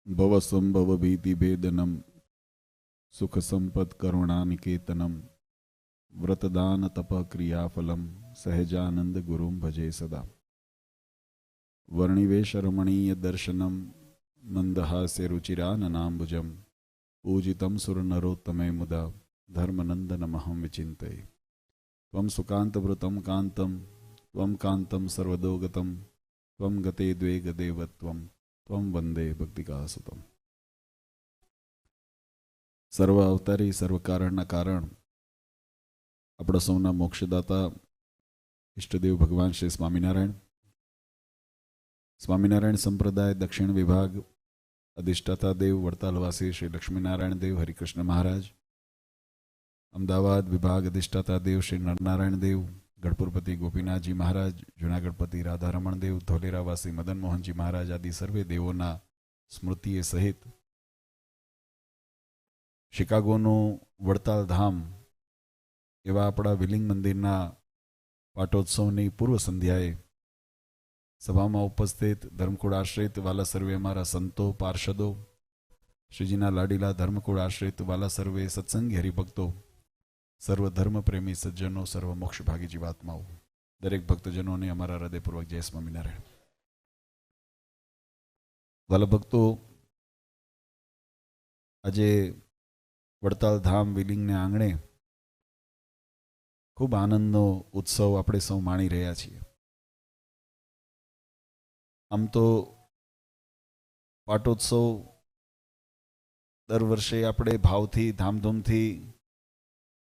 भवसंभव भीतिभेदनम सुख संपद करुणानिकेतनम व्रतदान तप क्रियाफलम सहजानंद गुरुम भजे सदा। वर्णिवेश रमणीय दर्शनम मंदहास्य रुचिराननाम्बुजम पूजितं सुरनरोत्तमे मुदा धर्मनंदनमहं विचिन्तये। त्वं सुकान्तवृतं कान्तं त्वं कान्तं सर्वदोगतं त्वं गते द्वे गदेवत्वं त्वं वंदे भक्तिकासुतम। सर्व अवतारी सर्व कारणना कारण अपना सौना मोक्षदाता इष्टदेव भगवान श्री स्वामीनारायण स्वामीनारायण संप्रदाय दक्षिण विभाग अधिष्ठाता देव वड़तालवासी श्री लक्ष्मीनारायण देव हरिकृष्ण महाराज, अमदावाद विभाग अधिष्ठाता देव श्री नरनारायण देव, गढ़पुरपति गोपीनाथ जी महाराज, जूनागढ़पति राधारमण देव, धोलेरावासी मदन मोहन जी महाराज आदि सर्वे देवोना स्मृतिए सहित शिकागोनु वड़ताल धाम एवा अपना विलिंग मंदिरना पाटोत्सवनी पूर्व संध्याए सभा में उपस्थित धर्मकूड़ आश्रित वाला सर्वे अमारा संतो पार्षदों, श्रीजीना लाडीला धर्मकूड़ आश्रित वाला सर्वे सत्संगी हरिभक्तों, सर्व धर्म प्रेमी सज्जनों, सर्व मोक्ष भागी जीवात्माओं, दरेक भक्तजनों ने अमारा हृदयपूर्वक जय स्वामीनारायण। वाला भक्तों, આજે વડતાલ ધામ વિલિંગ ને આંગણે ખૂબ આનંદનો ઉત્સવ આપણે સૌ માણી રહ્યા છીએ। આમ તો પાટોત્સવ દર વર્ષે આપણે ભાવથી ધામધૂમથી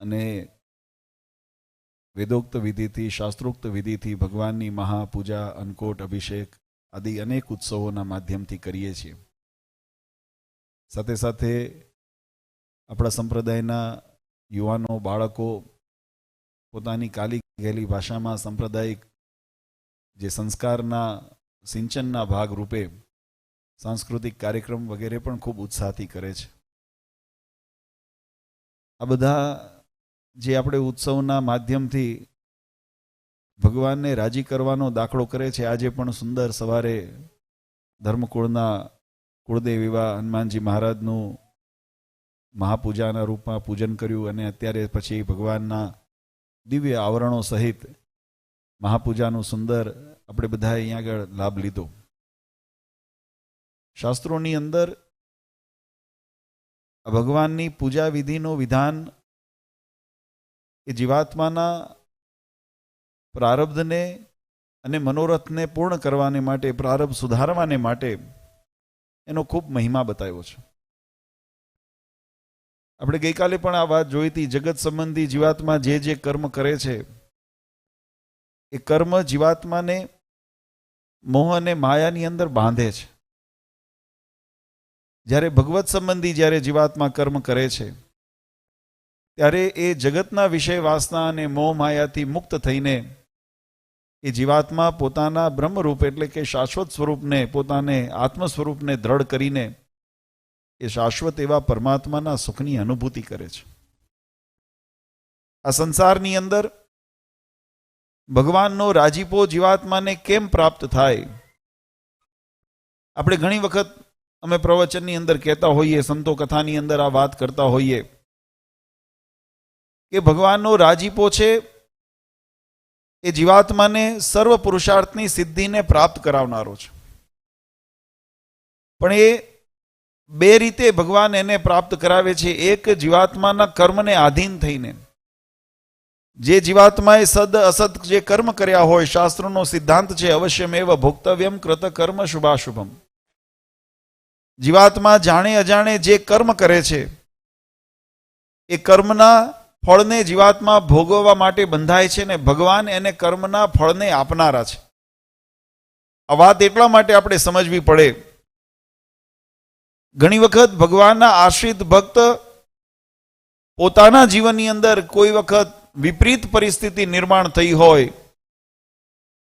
અને વેદોક્ત વિધિથી શાસ્ત્રોક્ત વિધિથી ભગવાનની મહાપૂજા અન્નકોટ અભિષેક આદિ અનેક ઉત્સવોના માધ્યમથી કરીએ છીએ। સાથે સાથે આપણા સંપ્રદાયના યુવાનો બાળકો પોતાની કાલી ગયેલી ભાષામાં સાંપ્રદાયિક જે સંસ્કારના સિંચનના ભાગ રૂપે સાંસ્કૃતિક કાર્યક્રમ વગેરે પણ ખૂબ ઉત્સાહથી કરે છે। આ બધા જે આપણે ઉત્સવના માધ્યમથી ભગવાનને રાજી કરવાનો દાખલો કરે છે। આજે પણ સુંદર સવારે ધર્મકુળના કુળદેવ એવા હનુમાનજી મહારાજનું મહાપૂજાના રૂપમાં પૂજન કર્યું અને અત્યારે પછી ભગવાનના દિવ્ય આવરણો સહિત મહાપૂજાનું સુંદર આપણે બધાએ અહીંયા આગળ લાભ લીધો। શાસ્ત્રોની અંદર આ ભગવાનની પૂજા વિધિનું વિધાન એ જીવાત્માના પ્રારબ્ધને અને મનોરથને પૂર્ણ કરવાને માટે, પ્રારબ્ધ સુધારવાને માટે એનો ખૂબ મહિમા બતાવ્યો છે। આપણે ગઈકાલે પણ આ વાત જોઈ હતી। જગત સંબંધી જીવાત્મા જે જે કર્મ કરે છે એ કર્મ જીવાત્માને મોહ અને માયાની અંદર બાંધે છે। જ્યારે ભગવત સંબંધી જ્યારે જીવાત્મા કર્મ કરે છે ત્યારે એ જગતના વિષય વાસના અને મોહ માયાથી મુક્ત થઈને એ જીવાત્મા પોતાના બ્રહ્મરૂપ એટલે કે શાશ્વત સ્વરૂપને, પોતાને આત્મ સ્વરૂપને દ્રઢ કરીને એ શાશ્વત એવા પરમાત્માના સુખની અનુભૂતિ કરે છે। આ સંસારની અંદર ભગવાનનો રાજીપો જીવાત્માને કેમ પ્રાપ્ત થાય? આપણે ઘણી વખત અમે પ્રવચનની અંદર કહેતા હોઈએ, સંતો કથાની અંદર આ વાત કરતા હોઈએ કે ભગવાનનો રાજીપો છે એ જીવાત્માને સર્વ પુરુષાર્થની સિદ્ધિને પ્રાપ્ત કરાવનારો છે। પણ એ બે રીતે ભગવાન એને પ્રાપ્ત કરાવે છે। એક જીવાત્માના કર્મને આધીન થઈને, જે જીવાત્માએ સદ અસદ જે કર્મ કર્યા હોય, શાસ્ત્રનો સિદ્ધાંત છે અવશ્યમેવ ભોક્તવ્યમ કૃત કર્મ શુભાશુભમ। જીવાત્મા જાણે અજાણે જે કર્મ કરે છે એ કર્મના ફળને જીવાત્મા ભોગવવા માટે બંધાય છે ને ભગવાન એને કર્મના ફળને આપનારા છે। આ વાત એટલા માટે આપણે સમજવી પડે। ઘણી વખત ભગવાનના આશ્રિત ભક્ત પોતાના જીવનની અંદર કોઈ વખત વિપરીત પરિસ્થિતિ નિર્માણ થઈ હોય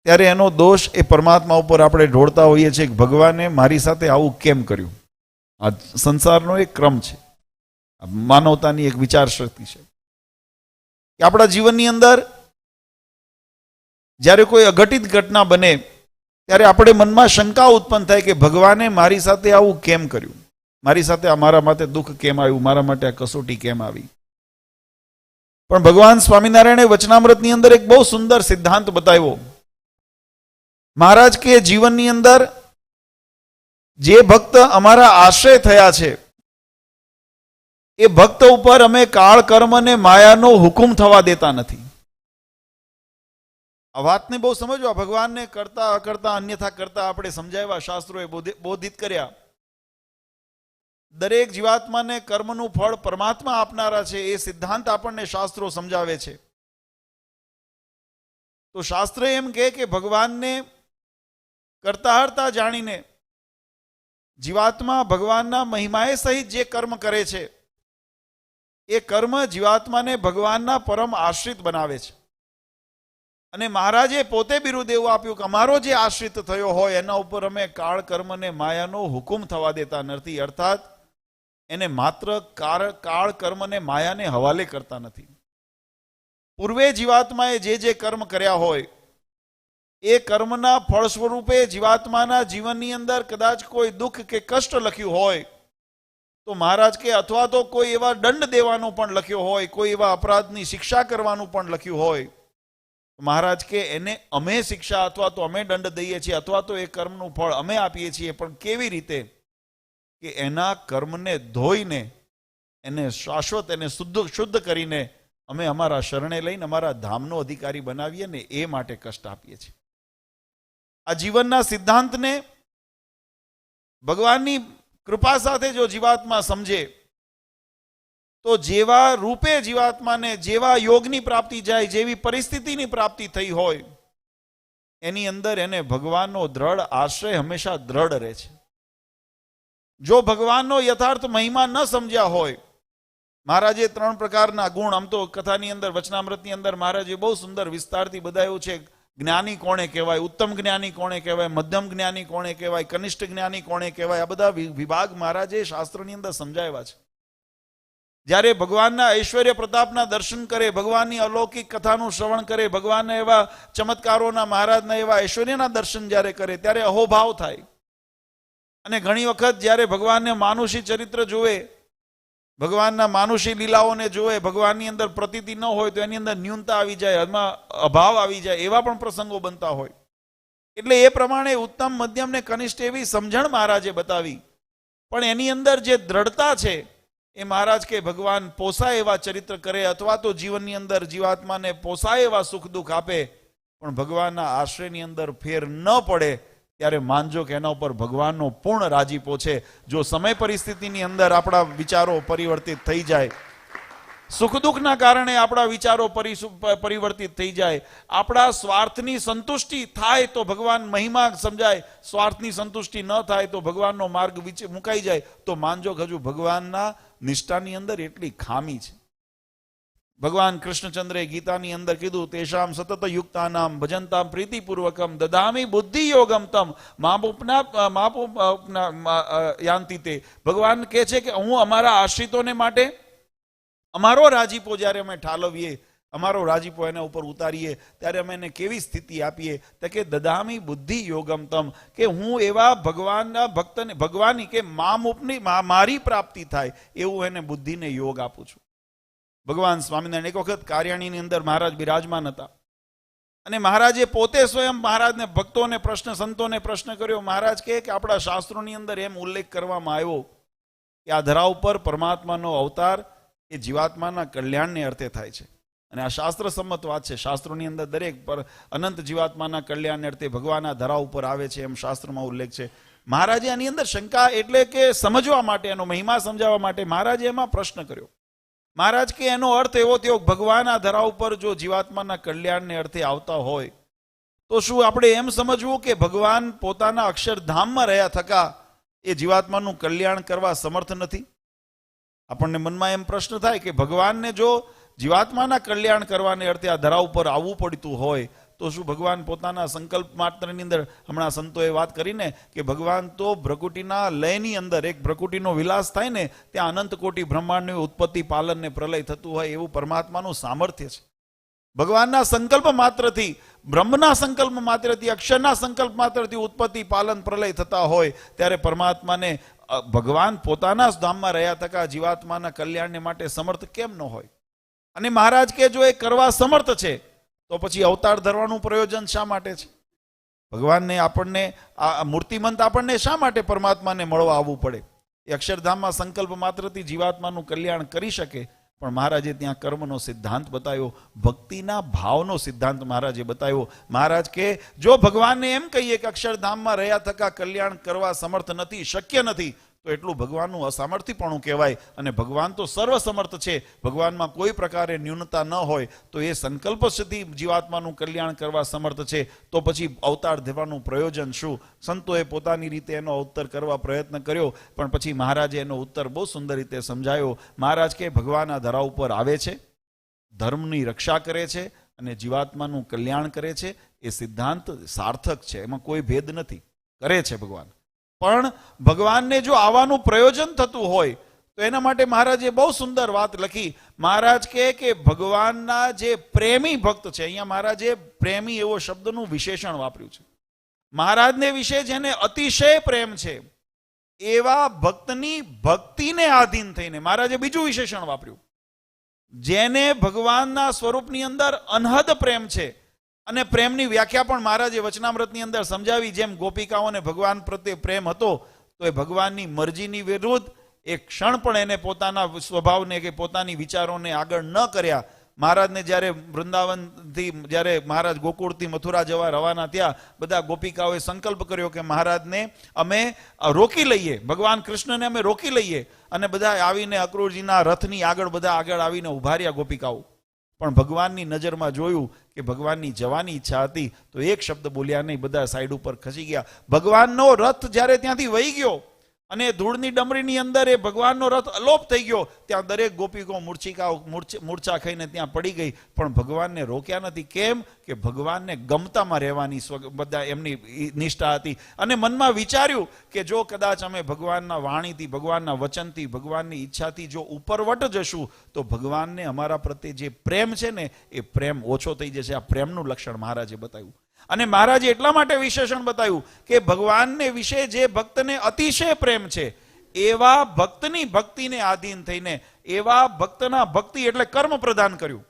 ત્યારે એનો દોષ એ પરમાત્મા ઉપર આપણે ઢોળતા હોઈએ છીએ કે ભગવાને મારી સાથે આવું કેમ કર્યું। આ સંસારનો એક ક્રમ છે, માનવતાની એક વિચાર શક્તિ છે કે આપણા જીવનની અંદર જ્યારે કોઈ અઘટિત ઘટના બને ત્યારે આપણે મનમાં શંકા ઉત્પન્ન થાય કે ભગવાને મારી સાથે આવું કેમ કર્યું, મારી સાથે મારા માટે દુઃખ કેમ આવ્યું, મારા માટે આ કસોટી કેમ આવી. પણ ભગવાન સ્વામિનારાયણે વચનામૃતની અંદર એક બહુ સુંદર સિદ્ધાંત બતાવ્યો. મહારાજ કે જીવનની અંદર જે ભક્ત અમારા આશ્રય થયા છે એ ભક્ત ઉપર અમે કાળ કર્મ અને માયાનો હુકુમ થવા દેતા નથી. આ વાતને બહુ સમજવા. ભગવાનને કરતા અકર્તા અન્યથા કરતા આપણે સમજાવ્યા, શાસ્ત્રોએ બોધિત કર્યા. દરેક જીવાત્માને કર્મનું ફળ પરમાત્મા આપનારા છે એ સિદ્ધાંત આપણને શાસ્ત્રો સમજાવે છે. તો શાસ્ત્ર એમ કહે કે ભગવાનને કરતા હરતા જાણીને જીવાત્મા ભગવાનના મહિમાએ સહિત જે કર્મ કરે છે એ કર્મ જીવાત્માને ભગવાનના પરમ આશ્રિત બનાવે છે. અને મહારાજે પોતે બિરુદ એવું આપ્યું કે અમારો જે આશ્રિત થયો હોય એના ઉપર અમે કાળ કર્મને માયાનો હુકુમ થવા દેતા નથી. અર્થાત એને માત્ર કાળ કર્મને માયાને હવાલે કરતા નથી. પૂર્વે જીવાત્માએ જે કર્મ કર્યા હોય એ કર્મના ફળ સ્વરૂપે જીવાત્માના જીવનની અંદર કદાચ કોઈ દુઃખ કે કષ્ટ લખ્યું હોય તો મહારાજ કે, અથવા તો કોઈ એવા દંડ દેવાનો પણ લખ્યો હોય, કોઈ એવા અપરાધની શિક્ષા કરવાનું પણ લખ્યું હોય, મહારાજ કે એને અમે શિક્ષા અથવા તો અમે દંડ દઈએ છીએ અથવા તો એ કર્મનું ફળ અમે આપીએ છીએ. પણ કેવી રીતે? કે એના કર્મને ધોઈને એને શાશ્વત એને શુદ્ધ કરીને અમે અમારા શરણે લઈને અમારા ધામનો અધિકારી બનાવીએ ને એ માટે કષ્ટ આપીએ છીએ. આ જીવનના સિદ્ધાંતને ભગવાનની કૃપા સાથે જો જીવાત્મા સમજે તો જેવા રૂપે જીવાત્માને જેવા યોગની પ્રાપ્તિ જાય, જેવી પરિસ્થિતિની પ્રાપ્તિ થઈ હોય એની અંદર એને ભગવાનનો દ્રઢ આશ્રય હંમેશા દ્રઢ રહે છે. જો ભગવાનનો યથાર્થ મહિમા ન સમજ્યા હોય, મહારાજે 3 પ્રકારના ગુણ, આમ તો કથાની અંદર વચનામૃતની અંદર મહારાજે બહુ સુંદર વિસ્તારથી બતાવ્યું છે. જ્ઞાની કોણે કહેવાય, ઉત્તમ જ્ઞાની કોણે કહેવાય, મધ્યમ જ્ઞાની કોણે કહેવાય, કનિષ્ઠ જ્ઞાની કોણે કહેવાય, આ બધા વિભાગ મહારાજે શાસ્ત્રની અંદર સમજાવ્યા છે. જ્યારે ભગવાનના ઐશ્વર્ય પ્રતાપના દર્શન કરે, ભગવાનની અલૌકિક કથાનું શ્રવણ કરે, ભગવાનના એવા ચમત્કારોના, મહારાજના એવા ઐશ્વર્યના દર્શન જ્યારે કરે ત્યારે અહોભાવ થાય. અને ઘણી વખત જ્યારે ભગવાનને માનુષી ચરિત્ર જોવે, ભગવાનના માનુષી લીલાઓને જોવે, ભગવાનની અંદર પ્રતીતિ ન હોય તો એની અંદર ન્યૂનતા આવી જાય, એમાં અભાવ આવી જાય, એવા પણ પ્રસંગો બનતા હોય. એટલે એ પ્રમાણે ઉત્તમ, મધ્યમ ને કનિષ્ઠ એવી સમજણ મહારાજે બતાવી. પણ એની અંદર જે દ્રઢતા છે એ મહારાજ કે ભગવાન પોસાય એવા ચરિત્ર કરે અથવા તો જીવનની અંદર જીવાત્માને પોસાય એવા સુખ દુઃખ આપે, પણ ભગવાનના આશ્રયની અંદર ફેર ન પડે ત્યારે માનજો કે એના ઉપર ભગવાનનો પૂર્ણ રાજીપો છે. જો સમય પરિસ્થિતિની અંદર આપણા વિચારો પરિવર્તિત થઈ જાય, સુખ દુઃખના કારણે આપણા વિચારો પરિવર્તિત થઈ જાય, આપણા સ્વાર્થની સંતુષ્ટિ થાય તો ભગવાન મહિમા સમજાય, સ્વાર્થની સંતુષ્ટિ ન થાય તો ભગવાનનો માર્ગ મુકાઈ જાય, તો માનજો કે હજુ ભગવાનના નિષ્ઠાની અંદર એટલી ખામી છે. ભગવાન કૃષ્ણચંદ્રે ગીતાની અંદર કીધું, તેષામ સતત યુક્તાનામ ભજંતામ પ્રીતિપૂર્વકમ દદામી બુદ્ધિ યોગમ તમ યાંતિ તે. ભગવાન કહે છે કે હું અમારા આશ્રિતોને માટે અમારો રાજીપો જ્યારે અમે ઠાલવીએ, અમારો રાજીપો એના ઉપર ઉતારીએ ત્યારે અમે એને કેવી સ્થિતિ આપીએ? તો કે દદામી બુદ્ધિ યોગમ તમ, કે હું એવા ભગવાનના ભક્તને, ભગવાનની કે મારી પ્રાપ્તિ થાય એવું એને બુદ્ધિને યોગ આપું છું. ભગવાન સ્વામિનારાયણ એક વખત કાર્યાણીની અંદર મહારાજ બિરાજમાન હતા અને મહારાજે પોતે સ્વયં મહારાજને ભક્તોને પ્રશ્ન, સંતોને પ્રશ્ન કર્યો. મહારાજ કહે કે આપણા શાસ્ત્રોની અંદર એમ ઉલ્લેખ કરવામાં આવ્યો કે આ ધરા ઉપર પરમાત્માનો અવતાર એ જીવાત્માના કલ્યાણને અર્થે થાય છે અને આ શાસ્ત્ર સંમત વાત છે. શાસ્ત્રોની અંદર દરેક પર અનંત જીવાત્માના કલ્યાણને અર્થે ભગવાન આ ધરા ઉપર આવે છે એમ શાસ્ત્રમાં ઉલ્લેખ છે. મહારાજે આની અંદર શંકા, એટલે કે સમજવા માટે, એનો મહિમા સમજાવવા માટે મહારાજે એમાં પ્રશ્ન કર્યો. મહારાજ કે એનો અર્થ એવો થયો, ભગવાન આ ધરા ઉપર જો જીવાત્માના કલ્યાણને અર્થે આવતા હોય તો શું આપણે એમ સમજવું કે ભગવાન પોતાના અક્ષરધામમાં રહ્યા થકા એ જીવાત્માનું કલ્યાણ કરવા સમર્થ નથી? આપણને મનમાં એમ પ્રશ્ન થાય કે ભગવાનને જો જીવાત્માના કલ્યાણ કરવાને અર્થે આ ધરા ઉપર આવવું પડતું હોય તો શું ભગવાન પોતાના સંકલ્પ માત્રની અંદર, હમણાં સંતોએ વાત કરીને કે ભગવાન તો ભ્રકુટીના લયની અંદર એક ભ્રકુટીનો વિલાસ થાય ને ત્યાં અનંત કોટી બ્રહ્માંડની ઉત્પત્તિ, પાલન ને પ્રલય થતું હોય એવું પરમાત્માનું સામર્થ્ય છે. ભગવાનના સંકલ્પ માત્રથી, બ્રહ્મના સંકલ્પ માત્રથી, અક્ષરના સંકલ્પ માત્રથી ઉત્પત્તિ, પાલન, પ્રલય થતા હોય ત્યારે પરમાત્માને ભગવાન પોતાના જ ધામમાં રહ્યા થકા જીવાત્માના કલ્યાણને માટે સમર્થ કેમ ન હોય? અને મહારાજ કે જો એ કરવા સમર્થ છે તો પછી અવતાર ધરવાનું પ્રયોજન શા માટે છે? ભગવાનને આપણને આ મૂર્તિમંત આપણને શા માટે પરમાત્માને મળવા આવવું પડે? એ અક્ષરધામમાં સંકલ્પ માત્રથી જીવાત્માનું કલ્યાણ કરી શકે, પણ મહારાજે ત્યાં કર્મનો સિદ્ધાંત બતાવ્યો, ભક્તિના ભાવનો સિદ્ધાંત મહારાજે બતાવ્યો. મહારાજ કે જો ભગવાનને એમ કહીએ કે અક્ષરધામમાં રહ્યા થકા કલ્યાણ કરવા સમર્થ નથી, શક્ય નથી, તો એટલું ભગવાનનું અસામર્થ્યપણું કહેવાય. અને ભગવાન તો સર્વસમર્થ છે, ભગવાનમાં કોઈ પ્રકારે ન્યૂનતા ન હોય, તો એ સંકલ્પ સુધી જીવાત્માનું કલ્યાણ કરવા સમર્થ છે, તો પછી અવતાર દેવાનું પ્રયોજન શું? સંતોએ પોતાની રીતે એનો ઉત્તર કરવા પ્રયત્ન કર્યો, પણ પછી મહારાજે એનો ઉત્તર બહુ સુંદર રીતે સમજાયો. મહારાજ કે ભગવાન આ ધરા ઉપર આવે છે, ધર્મની રક્ષા કરે છે અને જીવાત્માનું કલ્યાણ કરે છે. એ સિદ્ધાંત સાર્થક છે, એમાં કોઈ ભેદ નથી, કરે છે ભગવાન. પણ ભગવાનને જો આવવાનું પ્રયોજન થતું હોય તો એના માટે મહારાજે બહુ સુંદર વાત લખી. મહારાજ કહે કે ભગવાનના જે પ્રેમી ભક્ત છે, અહીંયા મહારાજે પ્રેમી એવો શબ્દનું વિશેષણ વાપર્યું છે. મહારાજને વિશે જેને અતિશય પ્રેમ છે એવા ભક્તની ભક્તિને આધીન થઈને મહારાજે બીજું વિશેષણ વાપર્યું. જેને ભગવાનના સ્વરૂપની અંદર અનહદ પ્રેમ છે, અને પ્રેમની વ્યાખ્યા પણ મહારાજે વચનામૃતની અંદર સમજાવી. જેમ ગોપિકાઓને ભગવાન પ્રત્યે પ્રેમ હતો, તો એ ભગવાનની મરજીની વિરુદ્ધ એક ક્ષણ પણ એને પોતાના સ્વભાવને કે પોતાની વિચારોને આગળ ન કર્યા. મહારાજને જ્યારે વૃંદાવનથી, જ્યારે મહારાજ ગોકુળથી મથુરા જવા રવાના થયા, બધા ગોપિકાઓએ સંકલ્પ કર્યો કે મહારાજને અમે રોકી લઈએ, ભગવાન કૃષ્ણને અમે રોકી લઈએ. અને બધા આવીને અક્રૂરજીના રથની આગળ બધા આગળ આવીને ઉભા રહ્યા ગોપિકાઓ. પણ ભગવાનની નજરમાં જોયું કે ભગવાનની જવાની ઈચ્છા હતી, તો એક શબ્દ બોલ્યા નહીં, બધા સાઈડ ઉપર ખસી ગયા. ભગવાનનો રથ જ્યારે ત્યાંથી વહી ગયો અને ધૂળની ડમરીની અંદર એ ભગવાનનો રથ અલોપ થઈ ગયો, ત્યાં દરેક ગોપિકો મૂર્છા ખાઈને ત્યાં પડી ગઈ, પણ ભગવાનને રોક્યા નથી. કેમ? કે ભગવાનને ગમતામાં રહેવાની બધા એમની નિષ્ઠા હતી. અને મનમાં વિચાર્યું કે જો કદાચ અમે ભગવાનના વાણીથી, ભગવાનના વચનથી, ભગવાનની ઈચ્છાથી જો ઉપરવટ જશું, તો ભગવાનને અમારા પ્રત્યે જે પ્રેમ છે ને એ પ્રેમ ઓછો થઈ જશે. આ પ્રેમનું લક્ષણ મહારાજે બતાવ્યું. અને મહારાજે એટલા માટે વિશેષણ બતાવ્યું કે ભગવાનને વિશે જે ભક્તને અતિશય પ્રેમ છે એવા ભક્તની ભક્તિને આધીન થઈને, એવા ભક્તના ભક્તિ એટલે કર્મ પ્રદાન કર્યું.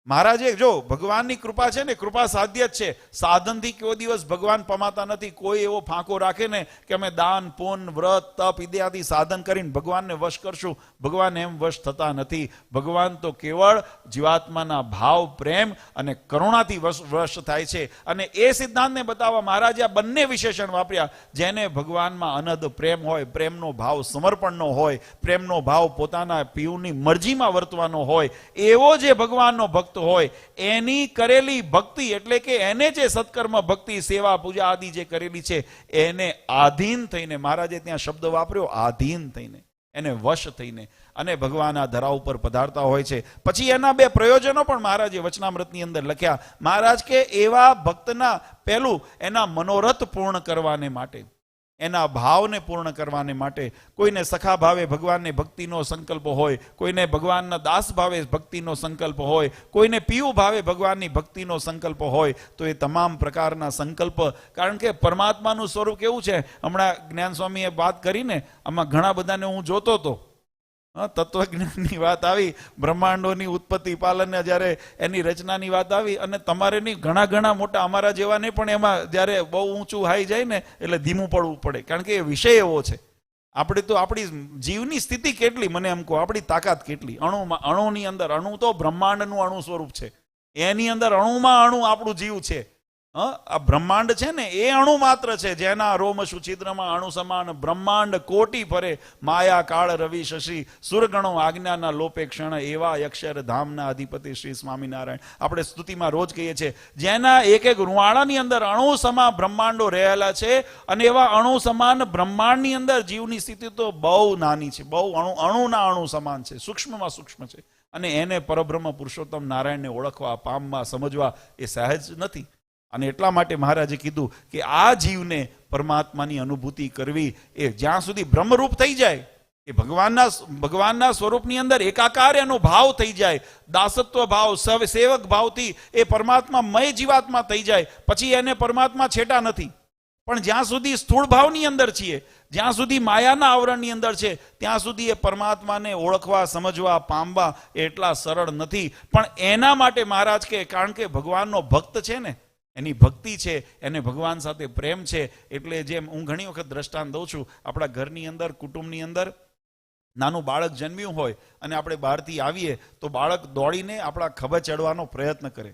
મહારાજે જો ભગવાનની કૃપા છે ને, કૃપા સાધ્ય જ છે. સાધનથી કોઈ દિવસ ભગવાન પમાતા નથી. કોઈ એવો ફાંકો રાખે ને કે અમે દાન, પુન, વ્રત, તપ ઇત્યાદિ સાધન કરીને ભગવાનને વશ કરશું, ભગવાન એમ વશ થતા નથી. ભગવાન તો કેવળ જીવાત્માના ભાવ, પ્રેમ અને કરુણાથી વશ થાય છે. અને એ સિદ્ધાંતને બતાવવા મહારાજે આ બંને વિશેષણ વાપર્યા. જેને ભગવાનમાં અનહદ પ્રેમ હોય, પ્રેમનો ભાવ સમર્પણનો હોય, પ્રેમનો ભાવ પોતાના પીઉની મરજીમાં વર્તવાનો હોય, એવો જે ભગવાનનો ભક્ત હોય, એની કરેલી ભક્તિ એટલે કે એને જે સત્કર્મ, ભક્તિ, સેવા, પૂજા આદિ જે કરેલી છે એને આધીન થઈને, મહારાજે ત્યાં શબ્દ વાપર્યો આધીન થઈને, એને વશ થઈને અને ભગવાન આ ધરા ઉપર પધારતા હોય છે. પછી એના બે પ્રયોજનો પણ મહારાજે વચનામૃતની અંદર લખ્યા. મહારાજ કે એવા ભક્તના પહેલું એના મનોરથ પૂર્ણ કરવાને માટે, એના ભાવને પૂર્ણ કરવાને માટે, કોઈને સખા ભાવે ભગવાનને ભક્તિનો સંકલ્પ હોય, કોઈને ભગવાનના દાસ ભાવે ભક્તિનો સંકલ્પ હોય, કોઈને પીયુ ભાવે ભગવાનની ભક્તિનો સંકલ્પ હોય, તો એ તમામ પ્રકારના સંકલ્પ, કારણ કે પરમાત્માનું સ્વરૂપ કેવું છે, હમણાં જ્ઞાન સ્વામીએ વાત કરીને, આમાં ઘણા બધાને હું જોતો હતો, તત્વજ્ઞાનની વાત આવી, બ્રહ્માંડોની ઉત્પત્તિ, પાલન, જ્યારે એની રચનાની વાત આવી, અને તમારે નહીં ઘણા મોટા અમારા જેવાને પણ એમાં જ્યારે બહુ ઊંચું હાઈ જાય ને એટલે ધીમું પડવું પડે, કારણ કે એ વિષય એવો છે. આપણે તો આપણી જીવની સ્થિતિ કેટલી, મને એમ કહો, આપણી તાકાત કેટલી. અણુની અંદર, અણુ તો બ્રહ્માંડનું અણુ સ્વરૂપ છે, એની અંદર અણુમાં અણુ આપણું જીવ છે. આ બ્રહ્માંડ છે ને એ અણુ માત્ર છે, જેના રોમશુ છિદ્રમાં અણુ સમાન બ્રહ્માંડ કોટી ફરે, માયા કાળ રવિ શશી સુરગણો આજ્ઞાના લોપે ક્ષણ, એવા અક્ષરધામના અધિપતિ શ્રી સ્વામિનારાયણ. આપણે સ્તુતિમાં રોજ કહીએ છીએ, જેના એક એક રૂવાણાની અંદર અણુ સમા બ્રહ્માંડો રહેલા છે, અને એવા અણુ સમાન બ્રહ્માંડની અંદર જીવની સ્થિતિ તો બહુ નાની છે, બહુ અણુના અણુ સમાન છે, સૂક્ષ્મમાં સૂક્ષ્મ છે. અને એને પરબ્રહ્મ પુરુષોત્તમ નારાયણને ઓળખવા, પામવા, સમજવા એ સહેજ નથી. અને એટલા માટે મહારાજે કીધું કે આ જીવને પરમાત્માની અનુભૂતિ કરવી, એ જ્યાં સુધી બ્રહ્મરૂપ થઈ જાય એ ભગવાનના સ્વરૂપની અંદર એકાકાર એનો ભાવ થઈ જાય, દાસત્વ ભાવ, સેવક ભાવથી એ પરમાત્મામય જીવાત્મા થઈ જાય, પછી એને પરમાત્મા છેટા નથી. પણ જ્યાં સુધી સ્થૂળ ભાવની અંદર છીએ, જ્યાં સુધી માયાના આવરણની અંદર છે, ત્યાં સુધી એ પરમાત્માને ઓળખવા, સમજવા, પામવા એટલા સરળ નથી. પણ એના માટે મહારાજ કે કારણ કે ભગવાનનો ભક્ત છે ને, એની ભક્તિ છે, એને ભગવાન સાથે પ્રેમ છે, એટલે જેમ હું ઘણી વખત દ્રષ્ટાંત દઉં છું, આપણા ઘરની અંદર, કુટુંબની અંદર નાનું બાળક જન્મ્યું હોય અને આપણે બહારથી આવીએ તો બાળક દોડીને આપણા ખભે ચડવાનો પ્રયત્ન કરે,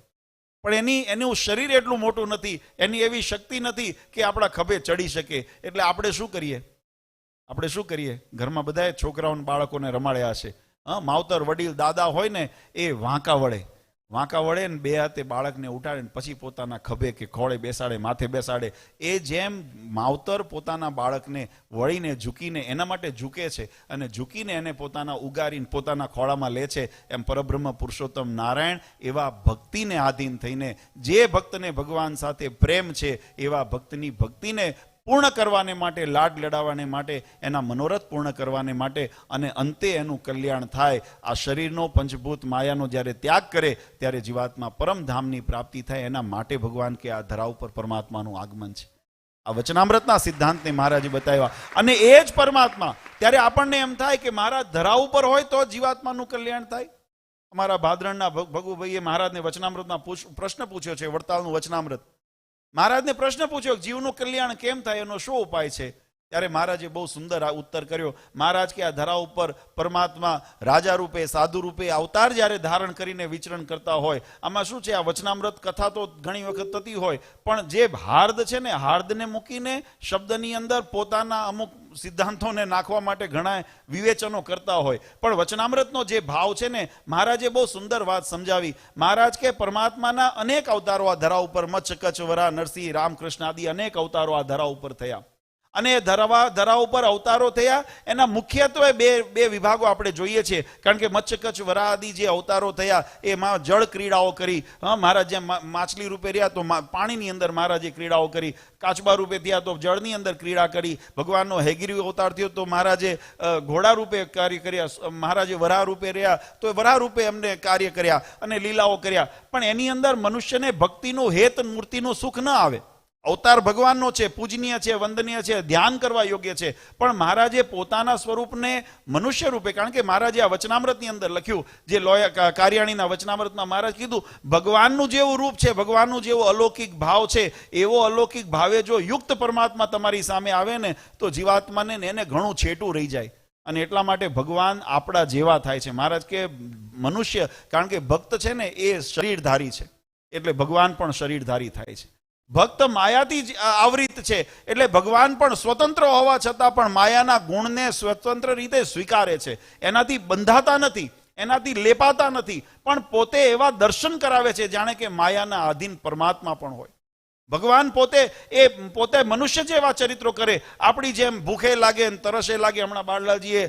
પણ એનું શરીર એટલું મોટું નથી, એની એવી શક્તિ નથી કે આપણા ખભે ચડી શકે. એટલે આપણે શું કરીએ? ઘરમાં બધાએ છોકરાઓને, બાળકોને રમાડ્યા છે. માવતર, વડીલ, દાદા હોય ને એ વાંકા વળે ને બે હાથે બાળકને ઉઠાડે ને પછી પોતાના ખભે કે ખોળે બેસાડે, માથે બેસાડે. એ જેમ માવતર પોતાના બાળકને વળીને ઝૂકીને એના માટે ઝૂકે છે અને ઝૂકીને એને પોતાના ઉગારીને પોતાના ખોળામાં લે છે, એમ પરબ્રહ્મ પુરુષોત્તમ નારાયણ એવા ભક્તિને આધીન થઈને, જે ભક્તને ભગવાન સાથે પ્રેમ છે એવા ભક્તની ભક્તિને પૂર્ણ કરવાને માટે, લાડ લડાવવાને માટે, એના મનોરથ પૂર્ણ કરવાને માટે, અને અંતે એનું કલ્યાણ થાય. આ શરીરનો, પંચભૂત માયાનો જ્યારે ત્યાગ કરે ત્યારે જીવાત્મા પરમધામની પ્રાપ્તિ થાય. એના માટે ભગવાન કે આ ધરા ઉપર પરમાત્માનું આગમન છે. આ વચનામૃતના સિદ્ધાંતને મહારાજે બતાવ્યા, અને એ જ પરમાત્મા. ત્યારે આપણને એમ થાય કે મહારાજ ધરા ઉપર હોય તો જીવાત્માનું કલ્યાણ થાય. અમારા ભાદરણના ભગુભાઈએ મહારાજને વચનામૃતના પ્રશ્ન પૂછ્યો છે, વડતાલનું વચનામૃત. મહારાજને પ્રશ્ન પૂછ્યો જીવનું કલ્યાણ કેમ થાય, એનો શું ઉપાય છે? ત્યારે મહારાજે બહુ સુંદર ઉત્તર કર્યો. મહારાજ કે આ ધરા ઉપર પરમાત્મા રાજા રૂપે, સાધુ રૂપે અવતાર જ્યારે ધારણ કરીને વિચરણ કરતા હોય, આમાં શું છે, આ વચનામૃત કથા તો ઘણી વખત થતી હોય, પણ જે હાર્દ છે ને, હાર્દને મૂકીને શબ્દની અંદર પોતાના અમુક સિદ્ધાંતોને નાખવા માટે ઘણા વિવેચનો કરતા હોય, પણ વચનામૃતનો જે ભાવ છે ને, મહારાજે બહુ સુંદર વાત સમજાવી. મહારાજ કે પરમાત્માના અનેક અવતારો આ ધરા ઉપર, મત્સ્ય, કચ્છ, વરા, નરસિંહ, રામકૃષ્ણ આદિ અનેક અવતારો આ ધરા ઉપર થયા. અને ધરા ઉપર અવતારો થયા એના મુખ્યત્વે બે વિભાગો આપણે જોઈએ છીએ. કારણ કે મત્સ્ય, કચ્છ, વરા આદિ જે અવતારો થયા એમાં જળ ક્રીડાઓ કરી. મહારાજ જેમ માછલી રૂપે રહ્યા તો પાણીની અંદર મહારાજે ક્રીડાઓ કરી, કાચબા રૂપે થયા તો જળની અંદર ક્રીડા કરી, ભગવાનનો હેગીરી અવતાર થયો તો મહારાજે ઘોડા રૂપે કાર્ય કર્યા, મહારાજે વરાહ રૂપે રહ્યા તો વરાહ રૂપે એમને કાર્ય કર્યા અને લીલાઓ કર્યા. પણ એની અંદર મનુષ્યને ભક્તિનું હેત, મૂર્તિનું સુખ ન આવે. અવતાર ભગવાનનો છે, પૂજનીય છે, વંદનીય છે, ધ્યાન કરવા યોગ્ય છે, પણ મહારાજે પોતાના સ્વરૂપને મનુષ્ય રૂપે, કારણ કે મહારાજે આ વચનામૃતની અંદર લખ્યું, જે કારિયાણીના વચનામૃતમાં મહારાજ કીધું, ભગવાનનું જેવું રૂપ છે, ભગવાનનું જેવો અલૌકિક ભાવ છે, એવો અલૌકિક ભાવે જો યુક્ત પરમાત્મા તમારી સામે આવે ને તો જીવાત્માને એને ઘણું છેટું રહી જાય. અને એટલા માટે ભગવાન આપણા જેવા થાય છે. મહારાજ કે મનુષ્ય, કારણ કે ભક્ત છે ને એ શરીરધારી છે, એટલે ભગવાન પણ શરીરધારી થાય છે. ભક્ત માયાથી જ આવૃત છે, એટલે ભગવાન પણ સ્વતંત્ર હોવા છતાં પણ માયાના ગુણને સ્વતંત્ર રીતે સ્વીકારે છે. એનાથી બંધાતા નથી, એનાથી લેપાતા નથી, પણ પોતે એવા દર્શન કરાવે છે જાણે કે માયાના આધીન પરમાત્મા પણ હોય. ભગવાન પોતે મનુષ્ય જેવા ચરિત્રો કરે, આપણી જેમ ભૂખે લાગે ને તરસે લાગે. હમણાં બાળલાજીએ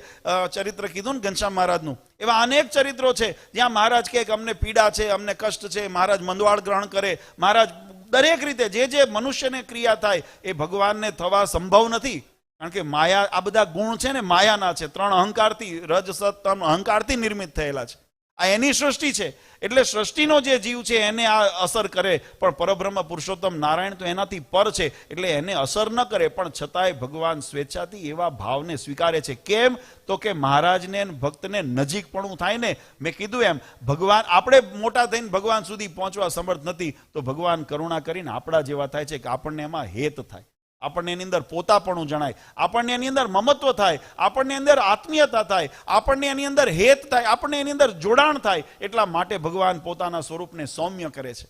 ચરિત્ર કીધું ને ઘનશ્યામ મહારાજનું, એવા અનેક ચરિત્રો છે જ્યાં મહારાજ કે અમને પીડા છે, અમને કષ્ટ છે, મહારાજ મંદવાળ ગ્રહણ કરે. મહારાજ દરેક રીતે જે મનુષ્યને ક્રિયા થાય એ ભગવાનને થવા સંભવ નથી, કારણ કે માયા, આ બધા ગુણ છે ને માયાના છે. 3 અહંકારથી, રજ, સત, તમ, અહંકારથી નિર્મિત થયેલા છે. આ એની સૃષ્ટિ છે, એટલે સૃષ્ટિનો જે જીવ છે એને આ અસર કરે, પણ પરબ્રહ્મ પુરુષોત્તમ નારાયણ તો એનાથી પર છે, એટલે એને અસર ન કરે. પણ છતાંય ભગવાન સ્વેચ્છાથી એવા ભાવને સ્વીકારે છે. કેમ? તો કે મહારાજને, ભક્તને નજીકપણું થાય ને. મેં કીધું એમ, ભગવાન, આપણે મોટા થઈને ભગવાન સુધી પહોંચવા સમર્થ નથી, તો ભગવાન કરુણા કરીને આપણા જેવા થાય છે કે આપણને એમાં હેત થાય, આપણને એની અંદર પોતાપણું જણાય, આપણને એની અંદર મમત્વ થાય, આપણને અંદર આત્મીયતા થાય, આપણને એની અંદર હેત થાય, આપણને એની અંદર જોડાણ થાય. એટલા માટે ભગવાન પોતાના સ્વરૂપને સૌમ્ય કરે છે,